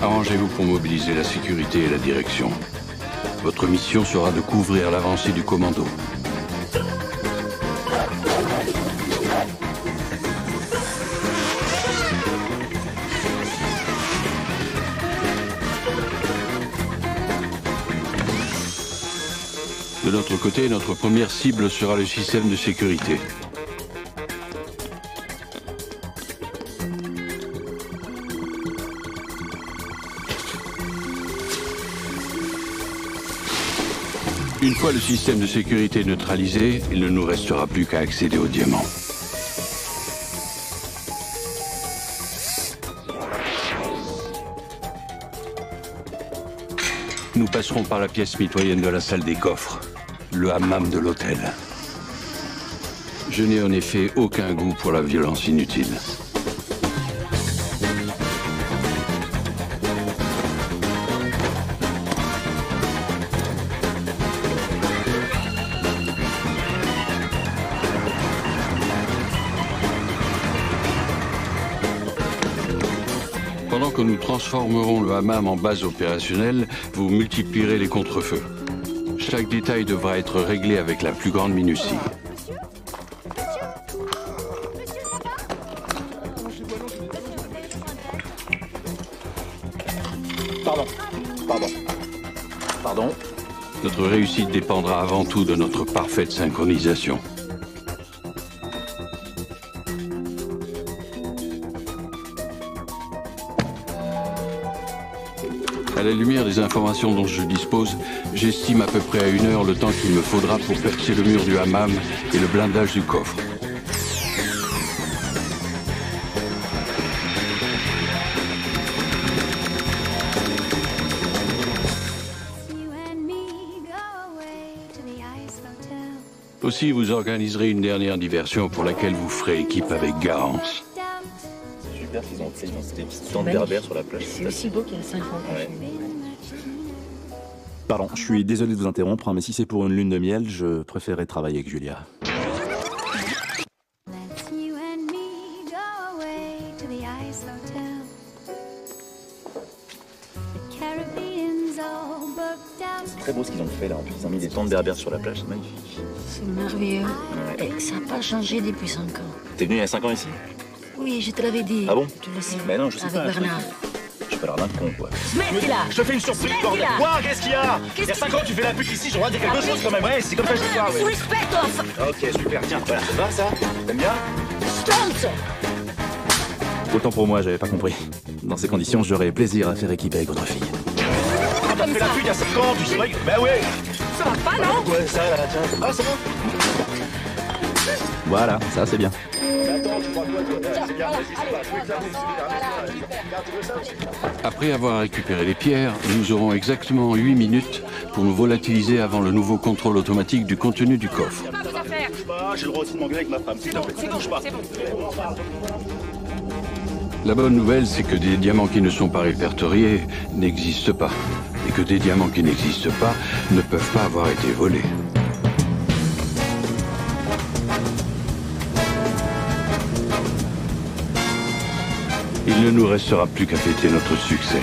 Arrangez-vous pour mobiliser la sécurité et la direction. Votre mission sera de couvrir l'avancée du commando. De notre côté, notre première cible sera le système de sécurité. Une fois le système de sécurité neutralisé, il ne nous restera plus qu'à accéder aux diamants. Nous passerons par la pièce mitoyenne de la salle des coffres, le hammam de l'hôtel. Je n'ai en effet aucun goût pour la violence inutile. Pendant que nous transformerons le hammam en base opérationnelle, vous multiplierez les contre-feux. Chaque détail devra être réglé avec la plus grande minutie. Pardon. Notre réussite dépendra avant tout de notre parfaite synchronisation. À la lumière des informations dont je dispose, j'estime à peu près à 1 heure le temps qu'il me faudra pour percer le mur du hammam et le blindage du coffre. Aussi, vous organiserez une dernière diversion pour laquelle vous ferez équipe avec Garance. Super qu'ils ont fait des petites tentes berbères sur la plage. C'est aussi beau qu'il y a 5 ans. Ouais. Pardon, je suis désolé de vous interrompre, mais si c'est pour une lune de miel, je préférerais travailler avec Julia. C'est très beau ce qu'ils ont fait là. En plus, ils ont mis des tentes berbères sur la plage, c'est magnifique. C'est merveilleux. Et ça n'a pas changé depuis 5 ans. T'es venu il y a 5 ans ici? Oui, je te l'avais dit. Ah bon? Tu le sais. Mais non, je sais Avec pas. Bernard. J'ai pas l'air d'un con, quoi. Mets-la. Je te fais une surprise, bordel. Quoi? Qu'est-ce qu'il y a? Il y a 5 ans, tu fais la pute ici, j'ai le droit de dire quelque chose quand même. Ouais, c'est comme ça que je te parle. Sous respect, toi. Ok, super, tiens, voilà, ça va ça? T'aimes bien? Stolz. Autant pour moi, j'avais pas compris. Dans ces conditions, j'aurais plaisir à faire équipe avec votre fille. Ah, t'as fait la pute il y a 5 ans, tu sais pas? Bah ouais. Ça va pas, non? Ouais, ça là, tiens. Ah, ça va? Voilà, ça c'est bien. Attends, tu crois quoi, toi? C'est bien, vas-y, c'est pas. Je vais Après avoir récupéré les pierres, nous aurons exactement 8 minutes pour nous volatiliser avant le nouveau contrôle automatique du contenu du coffre. J'ai le droit aussi de m'engueuler avec ma femme, s'il te plaît. Bouge pas. La bonne nouvelle, c'est que des diamants qui ne sont pas répertoriés n'existent pas. Et que des diamants qui n'existent pas ne peuvent pas avoir été volés. Il ne nous restera plus qu'à fêter notre succès.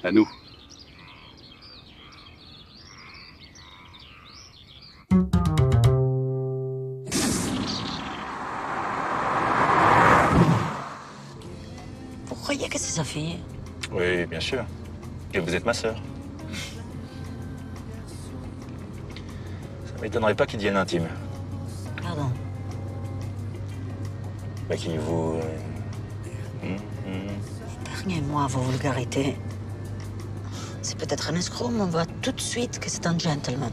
À nous. Vous croyez que c'est sa fille? Oui, bien sûr. Que vous êtes ma sœur. Ça m'étonnerait pas qu'il devienne intime. Pardon. Bah qu'il vous... Épargnez-moi vos vulgarités. C'est peut-être un escroc, mais on voit tout de suite que c'est un gentleman.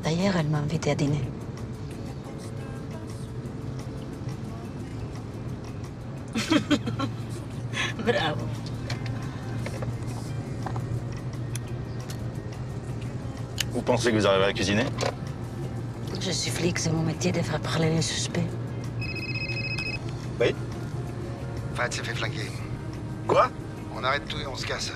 D'ailleurs, elle m'a invité à dîner. Bravo. Vous pensez que vous arriverez à cuisiner? Je suis flic, c'est mon métier de faire parler les suspects. Oui? Fred s'est fait flinguer. Quoi? On arrête tout et on se casse.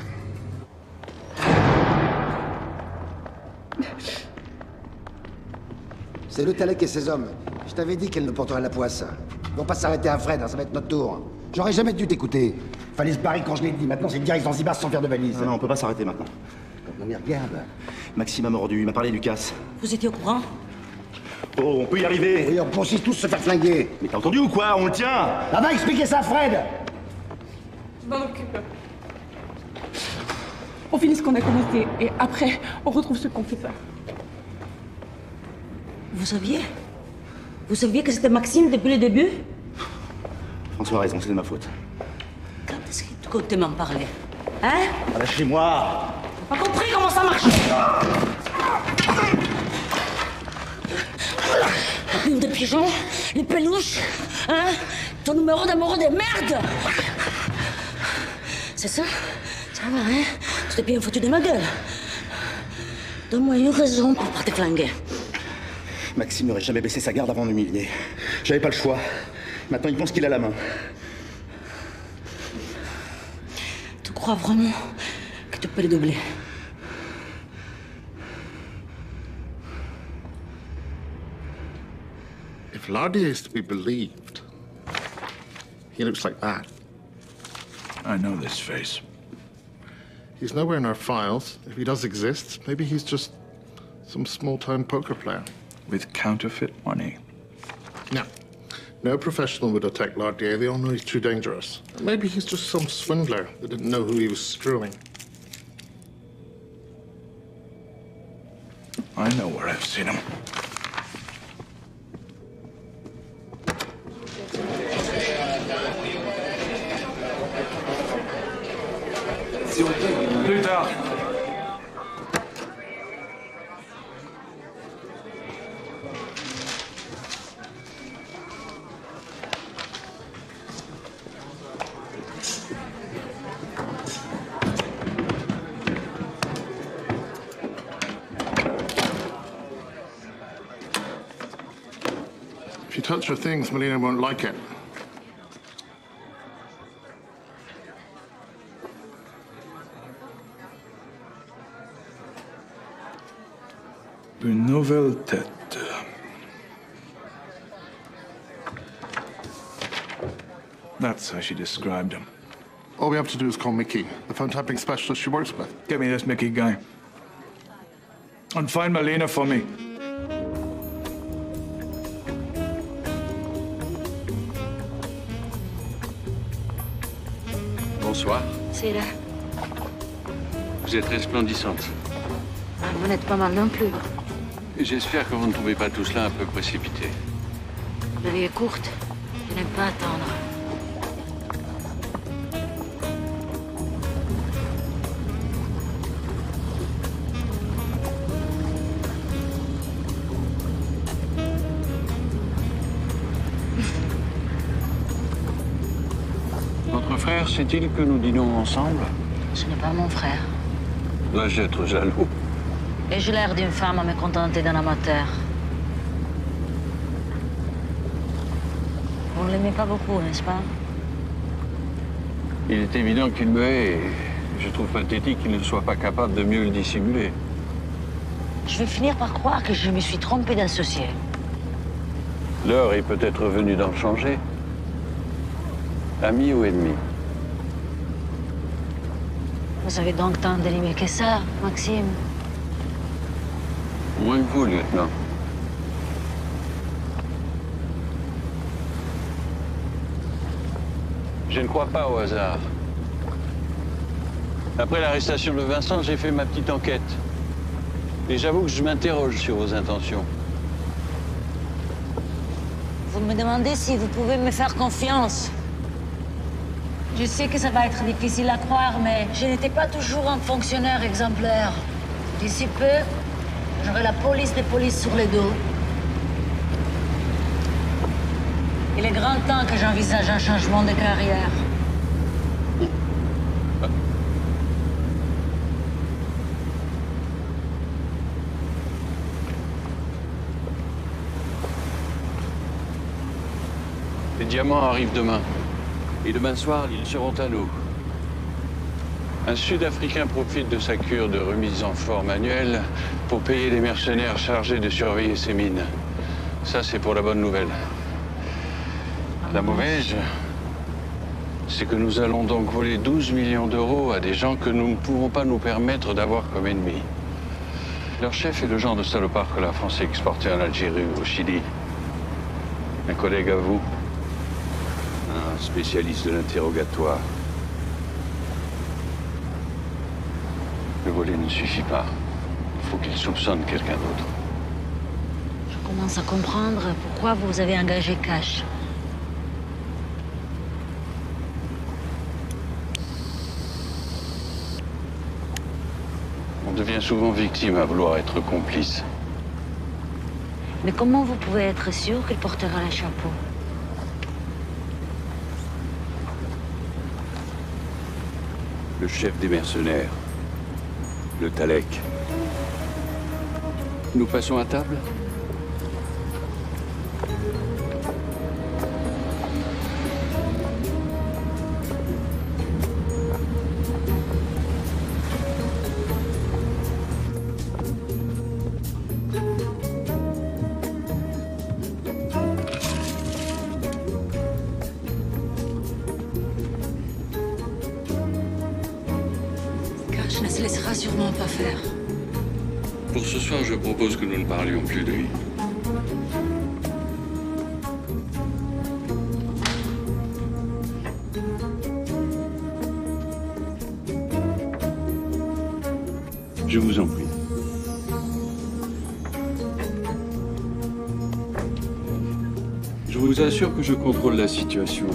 C'est le Talek et ses hommes. Je t'avais dit qu'elle ne porterait la poisse. Ils vont pas s'arrêter à Fred, hein, ça va être notre tour. J'aurais jamais dû t'écouter. Fallait se barrer quand je l'ai dit. Maintenant, c'est direct Zanzibar sans faire de valise. Non, on peut pas s'arrêter maintenant. Non mais regarde. Maxime a mordu, il m'a parlé du casse. Vous étiez au courant? Oh, on peut y arriver. Et on peut aussi tous se faire flinguer. Mais t'as entendu ou quoi? On le tient. Ah va expliquer ça à Fred. Je m'en occupe. On finit ce qu'on a commencé et après, on retrouve ceux qu'on fait ça. Vous saviez? Vous saviez que c'était Maxime depuis le début? François a raison, c'est de ma faute. Quand est-ce que tu comptais m'en parler? Hein? Ah, lâchez-moi. T'as pas compris comment ça marche? La plume de pigeon, les peluches, hein? Ton numéro d'amoureux de merde! C'est ça? Ça va, hein? Tu t'es bien foutu de ma gueule. Donne-moi une raison pour pas te flinguer. Maxime n'aurait jamais baissé sa garde avant de m'humilier. J'avais pas le choix. Maintenant, il pense qu'il a la main. Tu crois vraiment que tu peux le doubler? If Lardier is to be believed, he looks like that. I know this face. He's nowhere in our files. If he does exist, maybe he's just some small-time poker player. With counterfeit money. No. No professional would attack Lardier. They all know he's too dangerous. Maybe he's just some swindler that didn't know who he was screwing. I know where I've seen him. Plus tard. If you touch her things, Melina won't like it. Une nouvelle tête. That's how she described him. All we have to do is call Mickey, the phone tapping specialist she works with. Get me this Mickey guy. And find Melina for me. Bonsoir. C'est là. Vous êtes resplendissante. Ah, vous n'êtes pas mal non plus. J'espère que vous ne trouvez pas tout cela un peu précipité. La vie est courte. Je n'aime pas attendre. Votre frère sait-il que nous dînons ensemble? Ce n'est pas mon frère. Dois-je être jaloux? Et j'ai l'air d'une femme à me contenter d'un amateur. Vous ne l'aimez pas beaucoup, n'est-ce pas? Il est évident qu'il me hait et je trouve pathétique qu'il ne soit pas capable de mieux le dissimuler. Je vais finir par croire que je me suis trompée d'associé. L'heure est peut-être venue d'en changer. Ami ou ennemi? Vous avez donc tant d'ennemis que ça, Maxime? Moins que vous, lieutenant. Je ne crois pas au hasard. Après l'arrestation de Vincent, j'ai fait ma petite enquête. Et j'avoue que je m'interroge sur vos intentions. Vous me demandez si vous pouvez me faire confiance. Je sais que ça va être difficile à croire, mais je n'étais pas toujours un fonctionnaire exemplaire. D'ici peu, j'aurai la police des polices sur les dos. Il est grand temps que j'envisage un changement de carrière. Les diamants arrivent demain. Et demain soir, ils seront à nous. Un Sud-Africain profite de sa cure de remise en forme annuelle pour payer les mercenaires chargés de surveiller ses mines. Ça, c'est pour la bonne nouvelle. La mauvaise, c'est que nous allons donc voler 12 millions d'euros à des gens que nous ne pouvons pas nous permettre d'avoir comme ennemis. Leur chef est le genre de salopard que la France a exporté en Algérie ou au Chili. Un collègue à vous, un spécialiste de l'interrogatoire. Le voler ne suffit pas. Il faut qu'il soupçonne quelqu'un d'autre. Je commence à comprendre pourquoi vous avez engagé Cash. On devient souvent victime à vouloir être complice. Mais comment vous pouvez être sûr qu'il portera le chapeau? Le chef des mercenaires, le Talek. Nous passons à table? Cash ne se laissera sûrement pas faire. Pour ce soir, je propose que nous ne parlions plus de lui. Je vous en prie. Je vous assure que je contrôle la situation.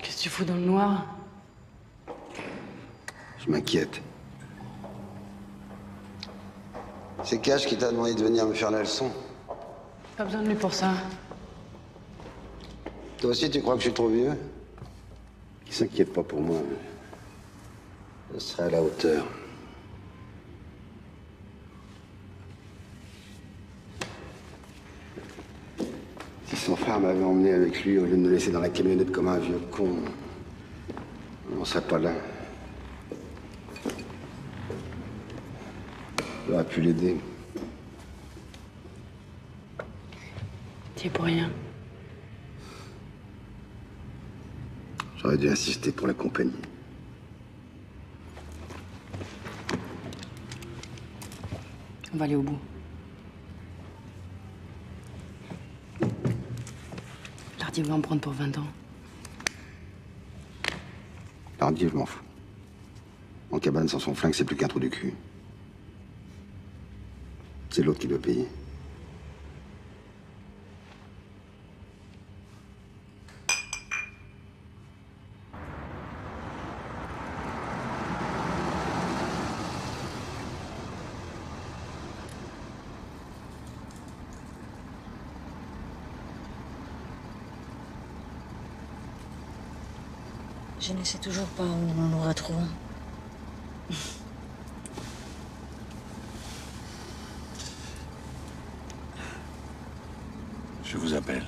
Qu'est-ce que tu fous dans le noir? Je m'inquiète. C'est Cash qui t'a demandé de venir me faire la leçon. Pas besoin de lui pour ça. Toi aussi, tu crois que je suis trop vieux? Il s'inquiète pas pour moi. Je serai à la hauteur. Bernard m'avait emmené avec lui au lieu de me laisser dans la camionnette comme un vieux con, on serait pas là. J'aurais pu l'aider. T'y es pour rien. J'aurais dû insister pour la compagnie. On va aller au bout. Lardier va en prendre pour 20 ans. Lardier, je m'en fous. En cabane, sans son flingue, c'est plus qu'un trou du cul. C'est l'autre qui doit payer. Je ne sais toujours pas où nous nous retrouvons. Je vous appelle.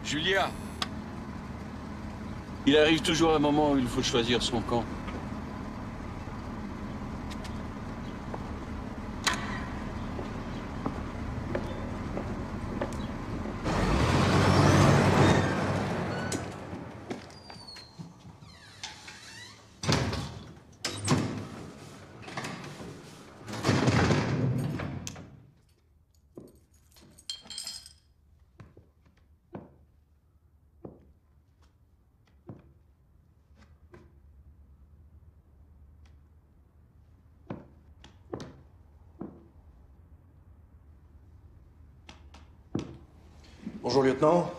Julia! Il arrive toujours un moment où il faut choisir son camp. Bonjour, lieutenant.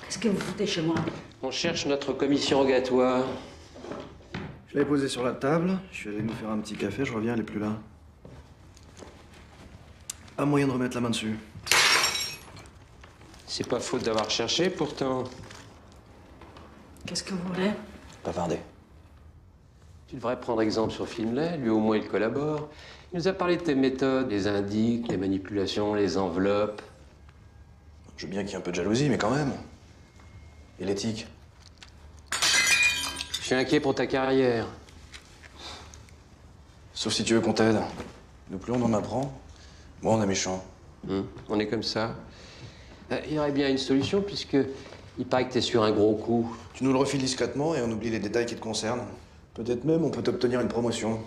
Qu'est-ce que vous foutez chez moi? On cherche notre commission rogatoire. Je l'avais posée sur la table. Je suis allé nous faire un petit café. Je reviens, elle est plus là. Pas moyen de remettre la main dessus. C'est pas faute d'avoir cherché, pourtant. Qu'est-ce que vous voulez? Bavarder. Tu devrais prendre exemple sur Finlay. Lui, au moins, il collabore. Il nous a parlé de tes méthodes, les indices, les manipulations, les enveloppes. Je veux bien qu'il y ait un peu de jalousie, mais quand même. Et l'éthique? Je suis inquiet pour ta carrière. Sauf si tu veux qu'on t'aide. Nous plus on en apprend, moins on est méchant. On est comme ça. Il y aurait bien une solution, puisque il paraît que t'es sur un gros coup. Tu nous le refiles discrètement et on oublie les détails qui te concernent. Peut-être même on peut t'obtenir une promotion.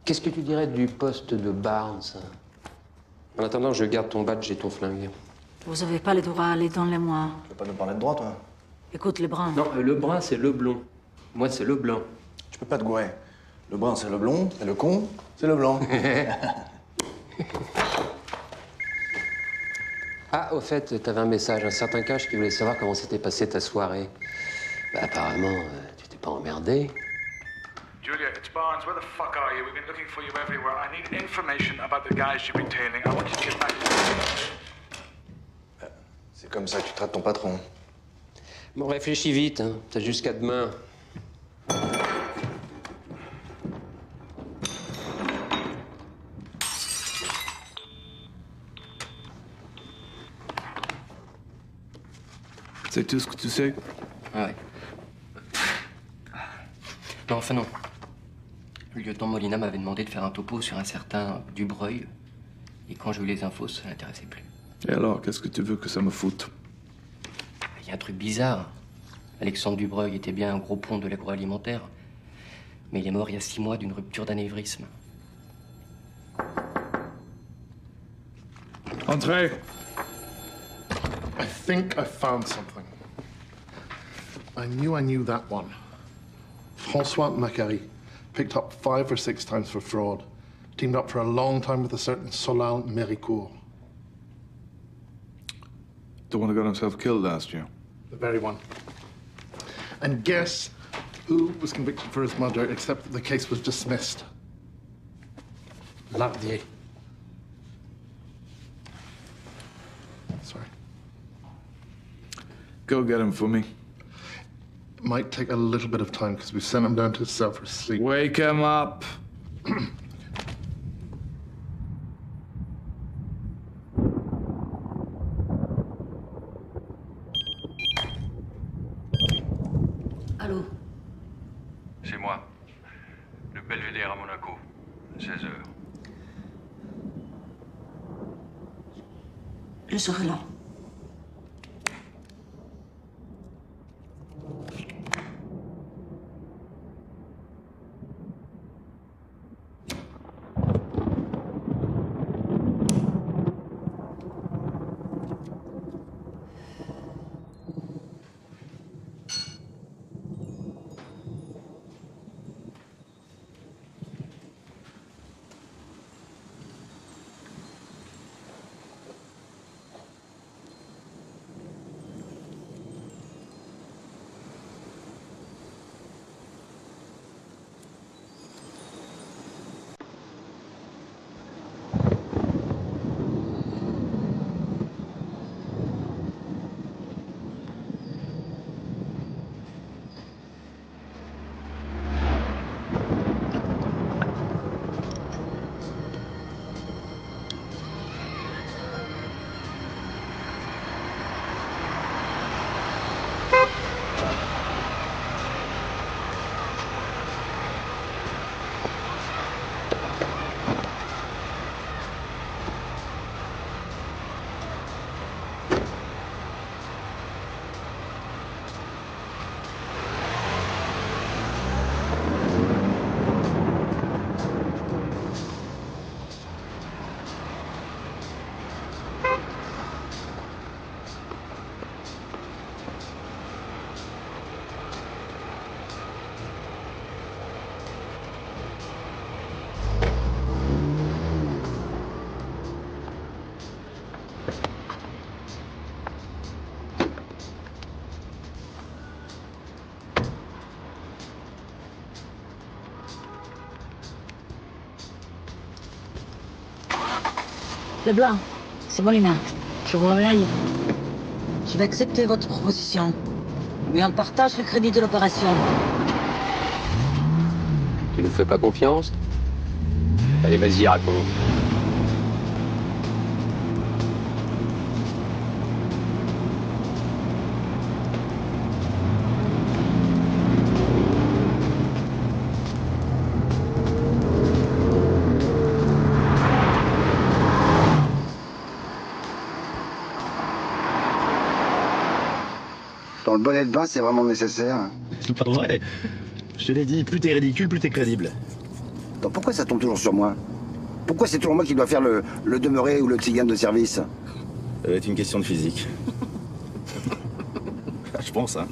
Qu'est-ce que tu dirais du poste de Barnes? En attendant, je garde ton badge et ton flingue. Vous avez pas le droit d'aller dans les mois. Tu veux pas nous parler de droit, toi? Écoute, le brun. Non, le brun, c'est le blond. Moi, c'est le blanc. Tu peux pas te gourer. Le brun, c'est le blond, et le con, c'est le blanc. Ah, au fait, t'avais un message, un certain cache qui voulait savoir comment s'était passée ta soirée. Bah, apparemment, tu t'es pas emmerdé. Julia, it's Barnes. Where the fuck are you? We've been looking for you everywhere. I need information about the guys you've been tailing. I want you to get back to me. C'est comme ça que tu traites ton patron. Bon, réfléchis vite, hein. T'as jusqu'à demain. C'est tout ce que tu sais? Ouais. Non, enfin non. Le lieutenant Molina m'avait demandé de faire un topo sur un certain Dubreuil. Et quand j'ai eu les infos, ça l'intéressait plus. Et alors, qu'est-ce que tu veux que ça me foute? Il y a un truc bizarre. Alexandre Dubreuil était bien un gros pont de l'agroalimentaire. Mais il est mort il y a 6 mois d'une rupture d'anévrisme. Entrez! I think I found something. I knew that one. François Macquarie picked up 5 or 6 times for fraud. Teamed up for a long time with a certain Solal Méricourt. The one who got himself killed last year. The very one. And guess who was convicted for his murder, except that the case was dismissed? Lardier. Go get him for me. It might take a little bit of time because we've sent him down to his cell for sleep. Wake him up. Allô? C'est moi. Le Belvédère à Monaco. 16h. Je serai là. Leblanc, c'est Molina. Je vous réveille. Je vais accepter votre proposition. Mais on partage le crédit de l'opération. Tu nous fais pas confiance? Allez, vas-y, raconte. Dans le bonnet de bain, c'est vraiment nécessaire. C'est pas vrai. Je te l'ai dit, plus t'es ridicule, plus t'es crédible. Donc pourquoi ça tombe toujours sur moi? Pourquoi c'est toujours moi qui dois faire le demeuré ou le tzigane de service? Ça va être une question de physique. Je pense, hein.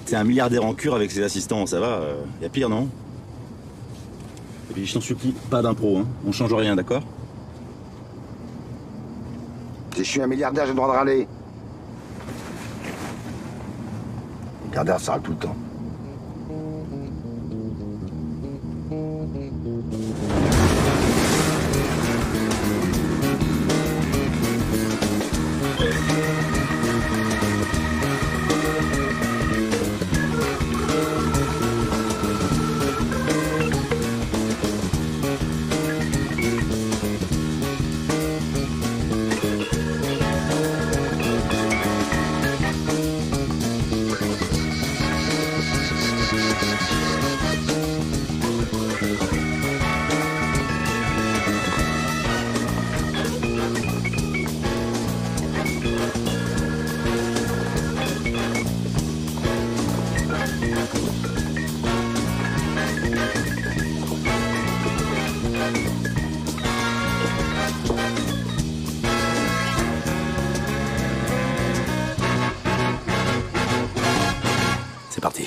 T'es un milliardaire en cure avec ses assistants, ça va? Y a pire, non? Et puis je t'en supplie, pas d'impro, hein. On change rien, d'accord? Si je suis un milliardaire, j'ai le droit de râler. Milliardaire, ça râle tout le temps. C'est parti.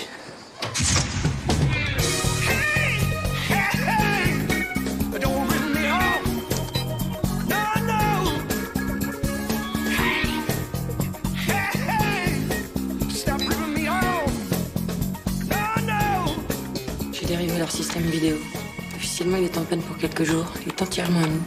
J'ai dérivé leur système vidéo. Officiellement, il est en panne pour quelques jours. Il est entièrement à nous.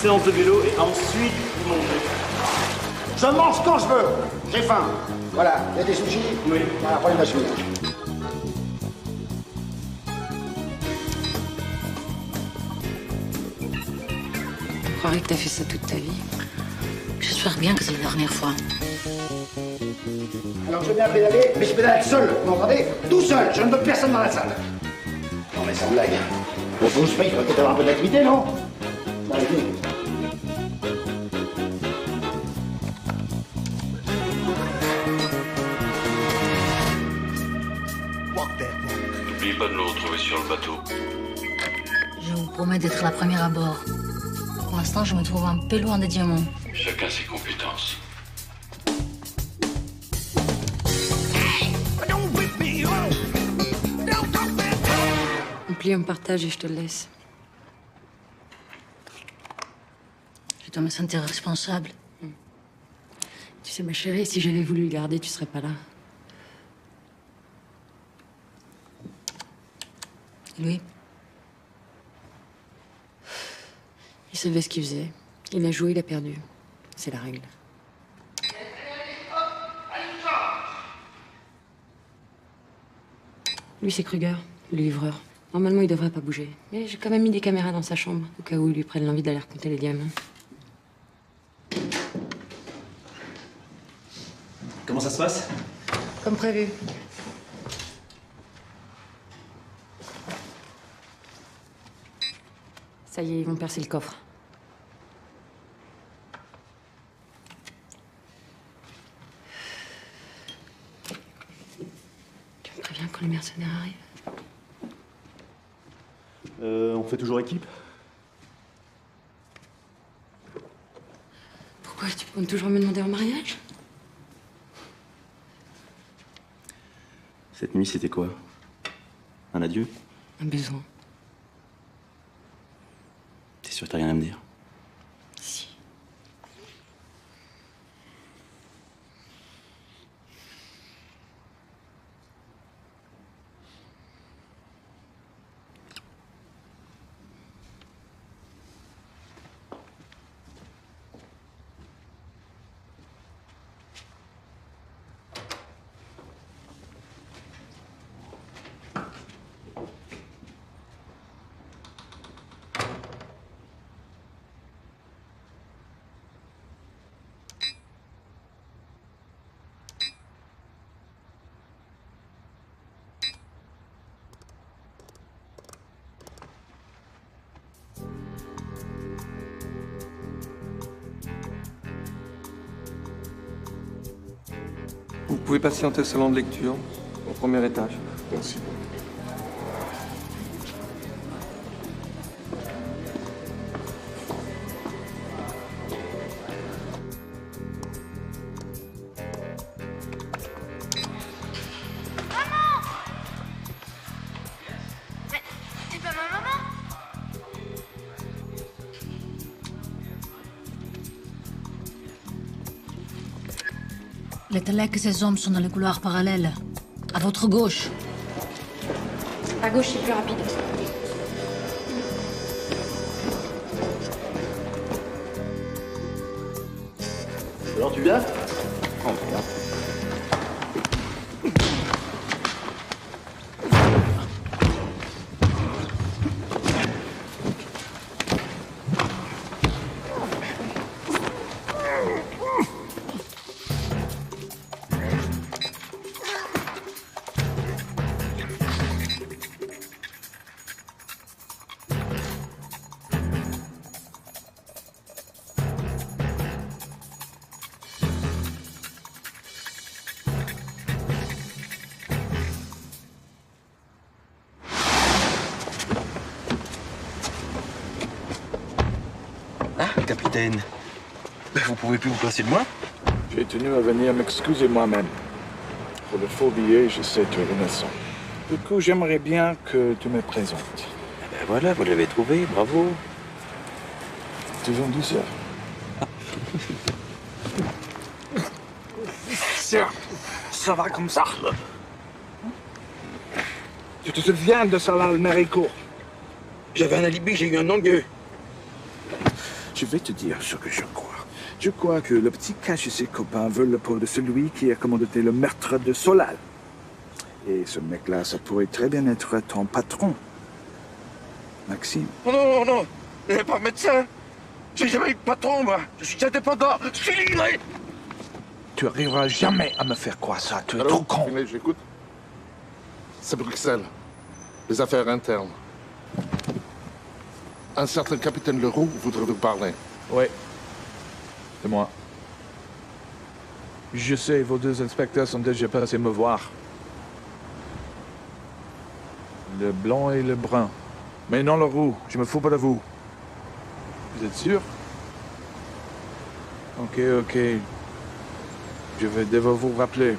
séance de vélo et ensuite vous montez. Je mange quand je veux. J'ai faim. Voilà, il y a des sushis. Oui. Voilà, prenez ma chemise. Je croirais que t'as fait ça toute ta vie. J'espère bien que c'est la dernière fois. Alors je viens pédaler, mais je pédale seul, vous m'entendez? Tout seul, je ne veux personne dans la salle. Non mais sans blague. Bon, faut que je paye, il faudrait peut-être avoir un peu d'activité, non? Allez, venez. N'oubliez pas de nous retrouver sur le bateau. Je vous promets d'être la première à bord. Pour l'instant, je me trouve un peu loin des diamants. Chacun ses compétences. On partage et je te le laisse. Je dois me sentir responsable. Tu sais, ma chérie, si j'avais voulu le garder, tu serais pas là. Louis, il savait ce qu'il faisait. Il a joué, il a perdu. C'est la règle. Lui, c'est Kruger, le livreur. Normalement, il devrait pas bouger. Mais j'ai quand même mis des caméras dans sa chambre, au cas où ils lui prennent l'envie d'aller raconter les diamants. Comment ça se passe? Comme prévu. Ça y est, ils vont percer le coffre. Tu me préviens quand les mercenaires arrivent? On fait toujours équipe? Pourquoi tu peux toujours me demander en mariage? Cette nuit, c'était quoi? Un adieu? Un besoin. T'es sûr que t'as rien à me dire? Si. Vous pouvez patienter au salon de lecture, au premier étage. Merci. T'es pas ma maman? Les Télèques et ses hommes sont dans les couloirs parallèles. À votre gauche. À gauche, c'est plus rapide. Alors tu viens? Oh, merde. Capitaine, vous pouvez plus vous passer de moi? J'ai tenu à venir m'excuser moi-même. Pour le faux billet, je sais tu es innocent. Du coup, j'aimerais bien que tu me présentes. Ben voilà, vous l'avez trouvé, bravo. Toujours douceur. Ça va comme ça. Tu te souviens de Salah al-Méricourt? J'avais un alibi, j'ai eu un engueu. Je vais te dire ce que je crois. Je crois que le petit Cash et ses copains veulent le peau de celui qui a commandité le meurtre de Solal. Et ce mec-là, ça pourrait très bien être ton patron. Maxime. Non, non, non, je n'ai pas médecin. J'ai jamais eu de patron, moi. Je suis indépendant, je suis libre. Tu arriveras jamais à me faire croire ça, tu es trop con. J'écoute. C'est Bruxelles. Les affaires internes. Un certain capitaine Leroux voudrait vous parler. Oui. C'est moi. Je sais, vos deux inspecteurs sont déjà passés me voir. Le blanc et le brun. Mais non le roux, je me fous pas de vous. Vous êtes sûr? Ok. Je vais devoir vous rappeler.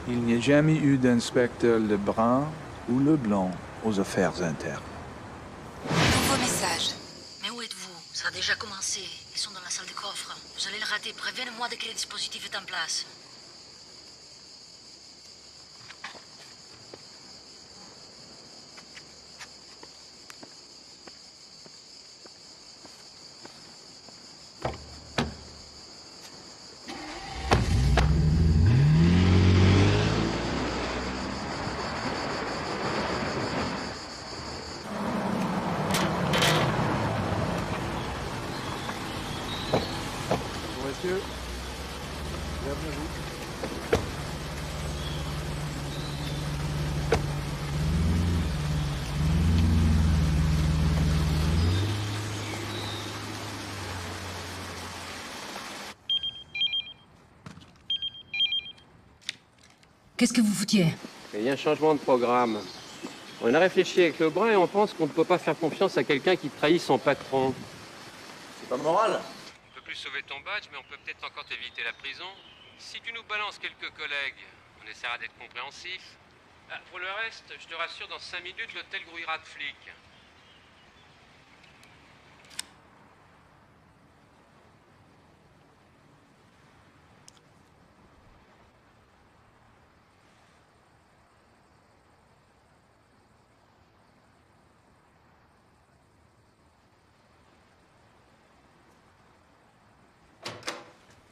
Il n'y a jamais eu d'inspecteur le brun ou le blanc aux affaires internes. Nouveau message. Mais où êtes-vous? Ça a déjà commencé. Ils sont dans la salle de coffre. Vous allez le rater. Prévenez-moi dès que le dispositif est en place. Messieurs, bienvenue à vous. Qu'est-ce que vous foutiez? Il y a un changement de programme. On a réfléchi avec Lebrun et on pense qu'on ne peut pas faire confiance à quelqu'un qui trahit son patron. C'est pas moral. On peut plus sauver ton badge, mais on peut peut-être encore t'éviter la prison. Si tu nous balances quelques collègues, on essaiera d'être compréhensif. Ah, pour le reste, je te rassure, dans 5 minutes, l'hôtel grouillera de flics.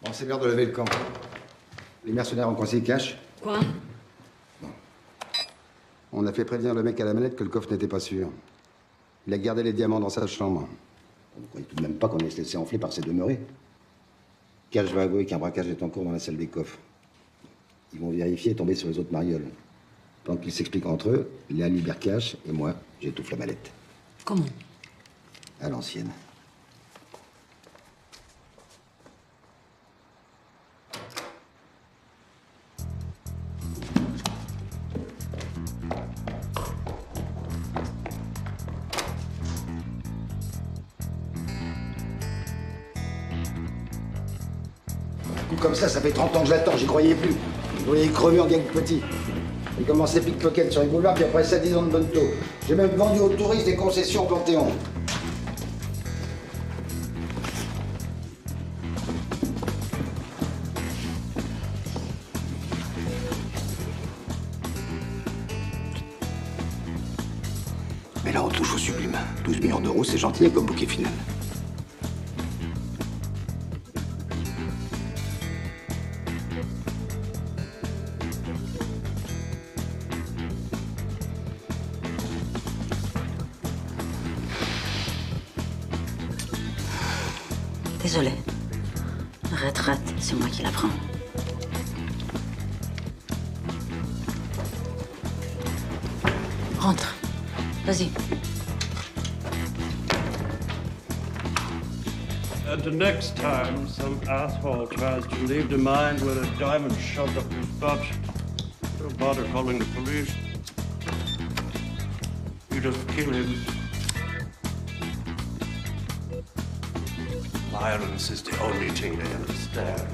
Bon, c'est l'heure de lever le camp. Les mercenaires ont coincé Cash. Quoi? On a fait prévenir le mec à la manette que le coffre n'était pas sûr. Il a gardé les diamants dans sa chambre. On ne croyait tout de même pas qu'on allait se laisser enfler par ces demeurés. Cash va avouer qu'un braquage est en cours dans la salle des coffres. Ils vont vérifier et tomber sur les autres marioles. Pendant qu'ils s'expliquent entre eux, Léa libère Cash et moi, j'étouffe la mallette. Comment? À l'ancienne. Comme ça fait 30 ans que je l'attends, j'y croyais plus. Je voyais crever en gang petit. J'ai commencé pickpocket sur les boulevards, puis après ça, 10 ans de bonne taux. J'ai même vendu aux touristes des concessions au Panthéon. Mais là, on touche au sublime. 12 millions d'euros, c'est gentil comme bouquet final. Désolé. La retraite, c'est moi qui la prends. Rentre. Vas-y. And the next time some asshole tries to leave the mine with a diamond shoved up his butt, don't bother calling the police. You just kill him. Violence is the only thing they understand.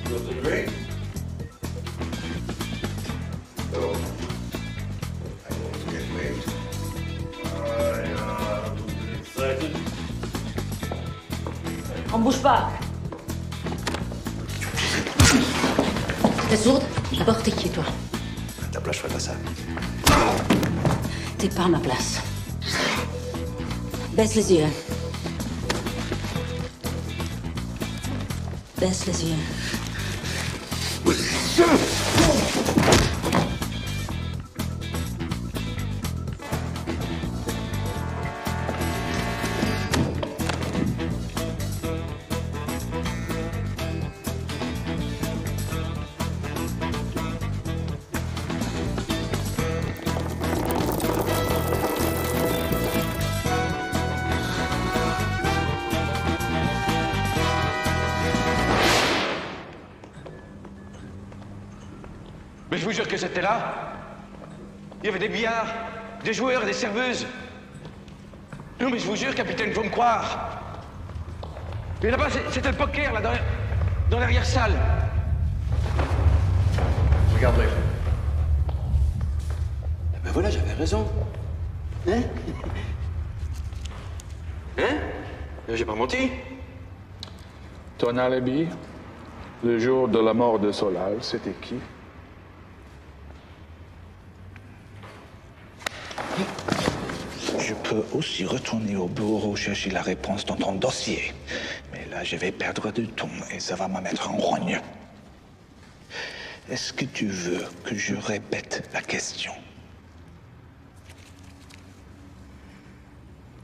Was it great? No. I won't get late. Excited? On bouge pas. T'es sourde? D'abord, t'es qui, toi? place, je ferais pas ça. T'es pas à ma place. Baisse les yeux. Baisse les yeux. Mais je vous jure que c'était là. Il y avait des billards, des joueurs et des serveuses. Non, mais je vous jure, capitaine, faut me croire. Et là-bas, c'était le poker, là, dans l'arrière-salle. Regarde-les. Ben voilà, j'avais raison. Hein? Hein? J'ai pas menti. Ton alibi, le jour de la mort de Solal, c'était qui? Je peux aussi retourner au bureau chercher la réponse dans ton dossier. Mais là, je vais perdre du temps et ça va me mettre en rogne. Est-ce que tu veux que je répète la question?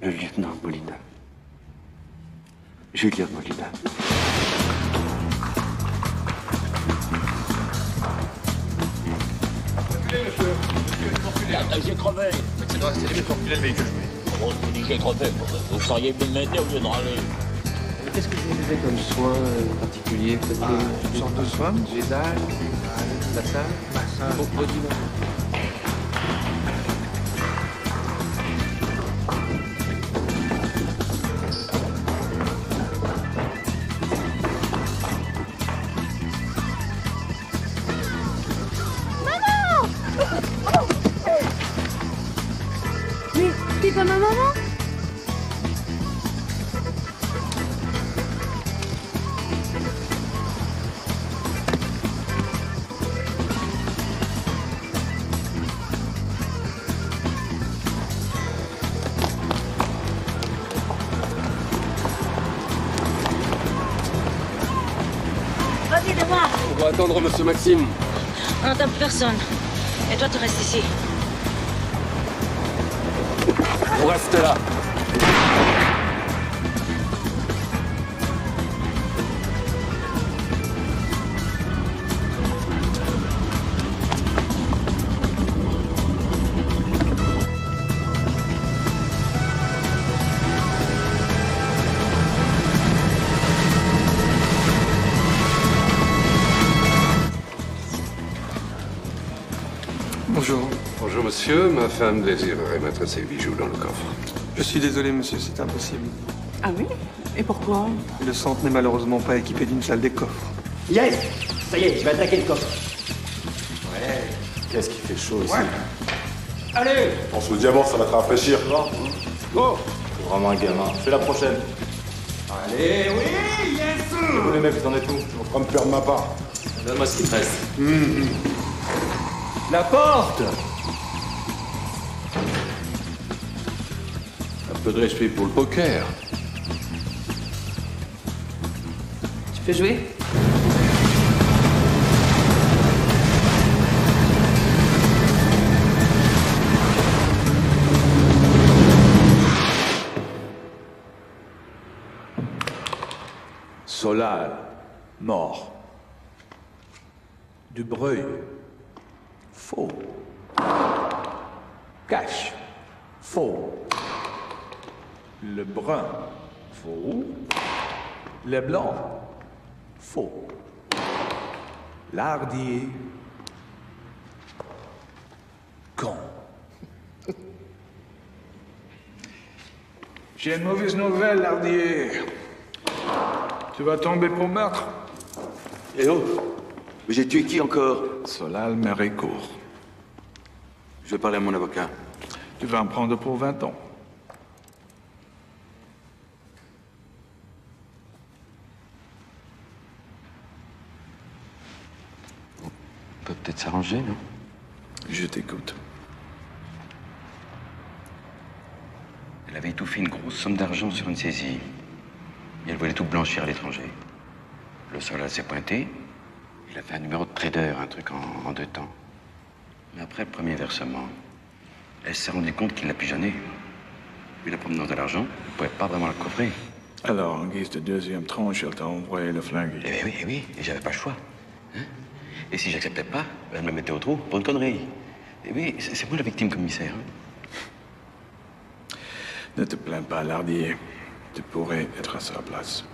Le lieutenant Molina. Julien Molina. J'ai crevé. C'est vrai, c'est les fortunés le véhicule. Bon, je vous dis que j'ai crevé. Vous feriez bien de m'aider au lieu de râler. Qu'est-ce que vous avez comme soin particulier? Une sorte de soin, gédal, massage, Redis-moi. Mais t'es pas ma maman? Vas-y, de moi. On va attendre Monsieur Maxime. On n'entend plus personne. Et toi, tu restes ici. Vous restez là. Bonjour. Bonjour, monsieur. Ma femme désirerait mettre ses bijoux dans le coffre. Je suis désolé, monsieur, c'est impossible. Ah oui? Et pourquoi? Le centre n'est malheureusement pas équipé d'une salle des coffres. Yes! Ça y est, je vais attaquer le coffre. Ouais. Qu'est-ce qui fait chaud ici? Ouais. Allez! On se le diamant, ça va te rafraîchir. Go! C'est vraiment un gamin. Fais la prochaine. Allez, oui! Yes! Vous les mecs, vous en êtes où? Je suis en train de perdre ma part. Donne-moi ce qui te reste. La porte! Un peu de respect pour le poker. Tu peux jouer? Solal, mort. Dubreuil, faux. Cash, faux. Lebrun, faux. Leblanc, faux. Lardier, con. J'ai une mauvaise nouvelle, Lardier. Tu vas tomber pour meurtre. Eh oh! Mais j'ai tué qui encore? Solal Méricourt. Je vais parler à mon avocat. Tu vas en prendre pour 20 ans. On peut peut-être s'arranger, non? Je t'écoute. Elle avait étouffé une grosse somme d'argent sur une saisie. Et elle voulait tout blanchir à l'étranger. Le soldat s'est pointé. Il a fait un numéro de trader, un truc en 2 temps. Mais après le premier versement, elle s'est rendue compte qu'il l'a pigeonné. Vu la provenance de l'argent, il ne pouvait pas vraiment la coffrer. Alors, en guise de deuxième tranche, elle t'a envoyé le flingue. Eh oui, et j'avais pas le choix. Hein? Et si j'acceptais pas, elle me mettait au trou pour une connerie. Et oui, c'est moi la victime commissaire. Hein? Ne te plains pas, Lardier. Tu pourrais être à sa place.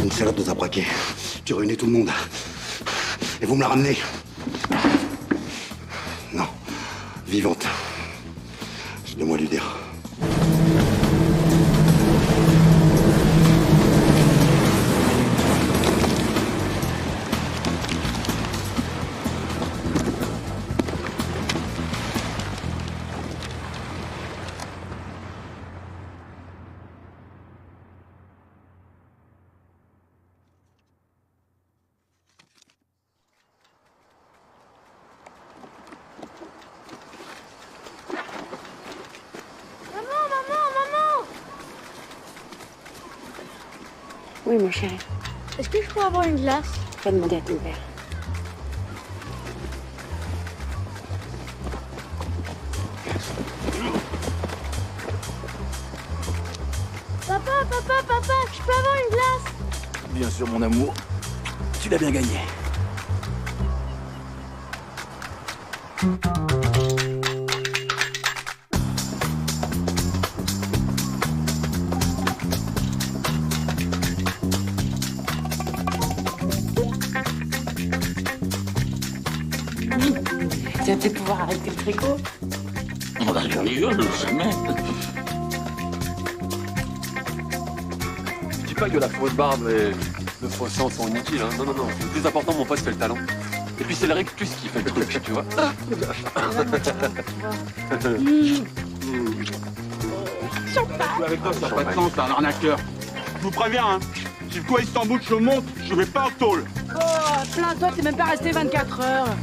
Une salope nous a braqué. Tu réunis tout le monde. Et vous me la ramenez. Non. Vivante. Je dois moi lui dire. Oui, mon chéri. Est-ce que je peux avoir une glace? Va demander à ton père. Papa, je peux avoir une glace? Bien sûr, mon amour. Tu l'as bien gagné. Tu vas peut-être pouvoir arrêter le tricot. On va je rigole, jamais. Je dis pas que la fausse barbe et le faux sang sont inutiles, hein. Non. Le plus important, mon pote, c'est le talent. Et puis c'est le rectus qui fait le truc, tu vois. Je suis avec toi, ça n'a pas de sens, t'es un arnaqueur. Je vous préviens, hein. Si le coup à Istanbul se monte, je vais pas en tôle. Oh, plains-toi, t'es même pas resté 24 heures.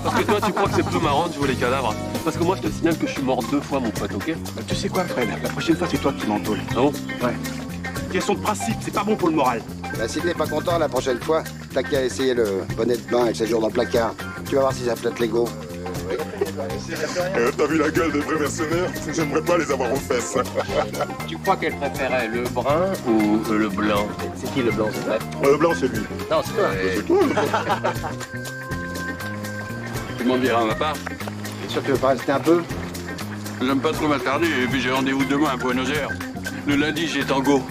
Parce que toi, tu crois que c'est plus marrant de jouer les cadavres. Parce que moi, je te signale que je suis mort 2 fois, mon pote, ok? Bah, tu sais quoi, Fred? La prochaine fois, c'est toi qui m'entôle. Non? Ouais. Question de principe, c'est pas bon pour le moral. Bah, si t'es pas content, la prochaine fois, t'as qu'à essayer le bonnet de bain avec 7 jours dans le placard. Tu vas voir si ça flatte l'ego. T'as vu la gueule des vrais mercenaires? J'aimerais pas les avoir aux fesses. Tu crois qu'elle préférait le brun ou le blanc? C'est qui le blanc, c'est vrai? Le blanc, c'est lui. Non, c'est toi. C'est toi. Tu m'en diras à ma part. T'es sûr que tu veux pas rester un peu? J'aime pas trop m'attarder et puis j'ai rendez-vous demain à Buenos Aires. Le lundi, j'ai tango.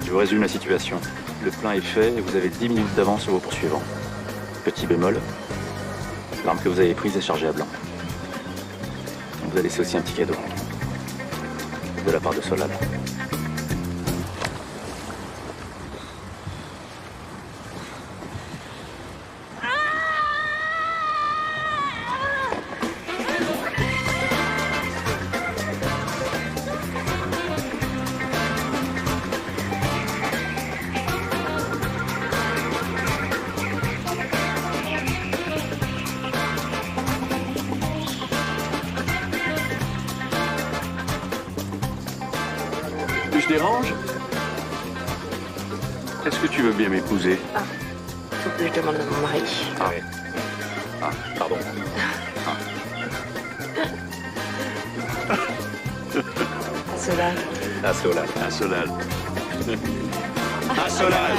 Je vous résume la situation. Le plein est fait et vous avez 10 minutes d'avance sur vos poursuivants. Petit bémol, l'arme que vous avez prise est chargée à blanc. On vous a laissé aussi un petit cadeau. De la part de Solal. Je dérange? Est-ce que tu veux bien m'épouser? Faut que je demande à mon mari. Ah oui. Ah, pardon. Solal. Ah, Solal. Ah, Solal. Ah, Solal.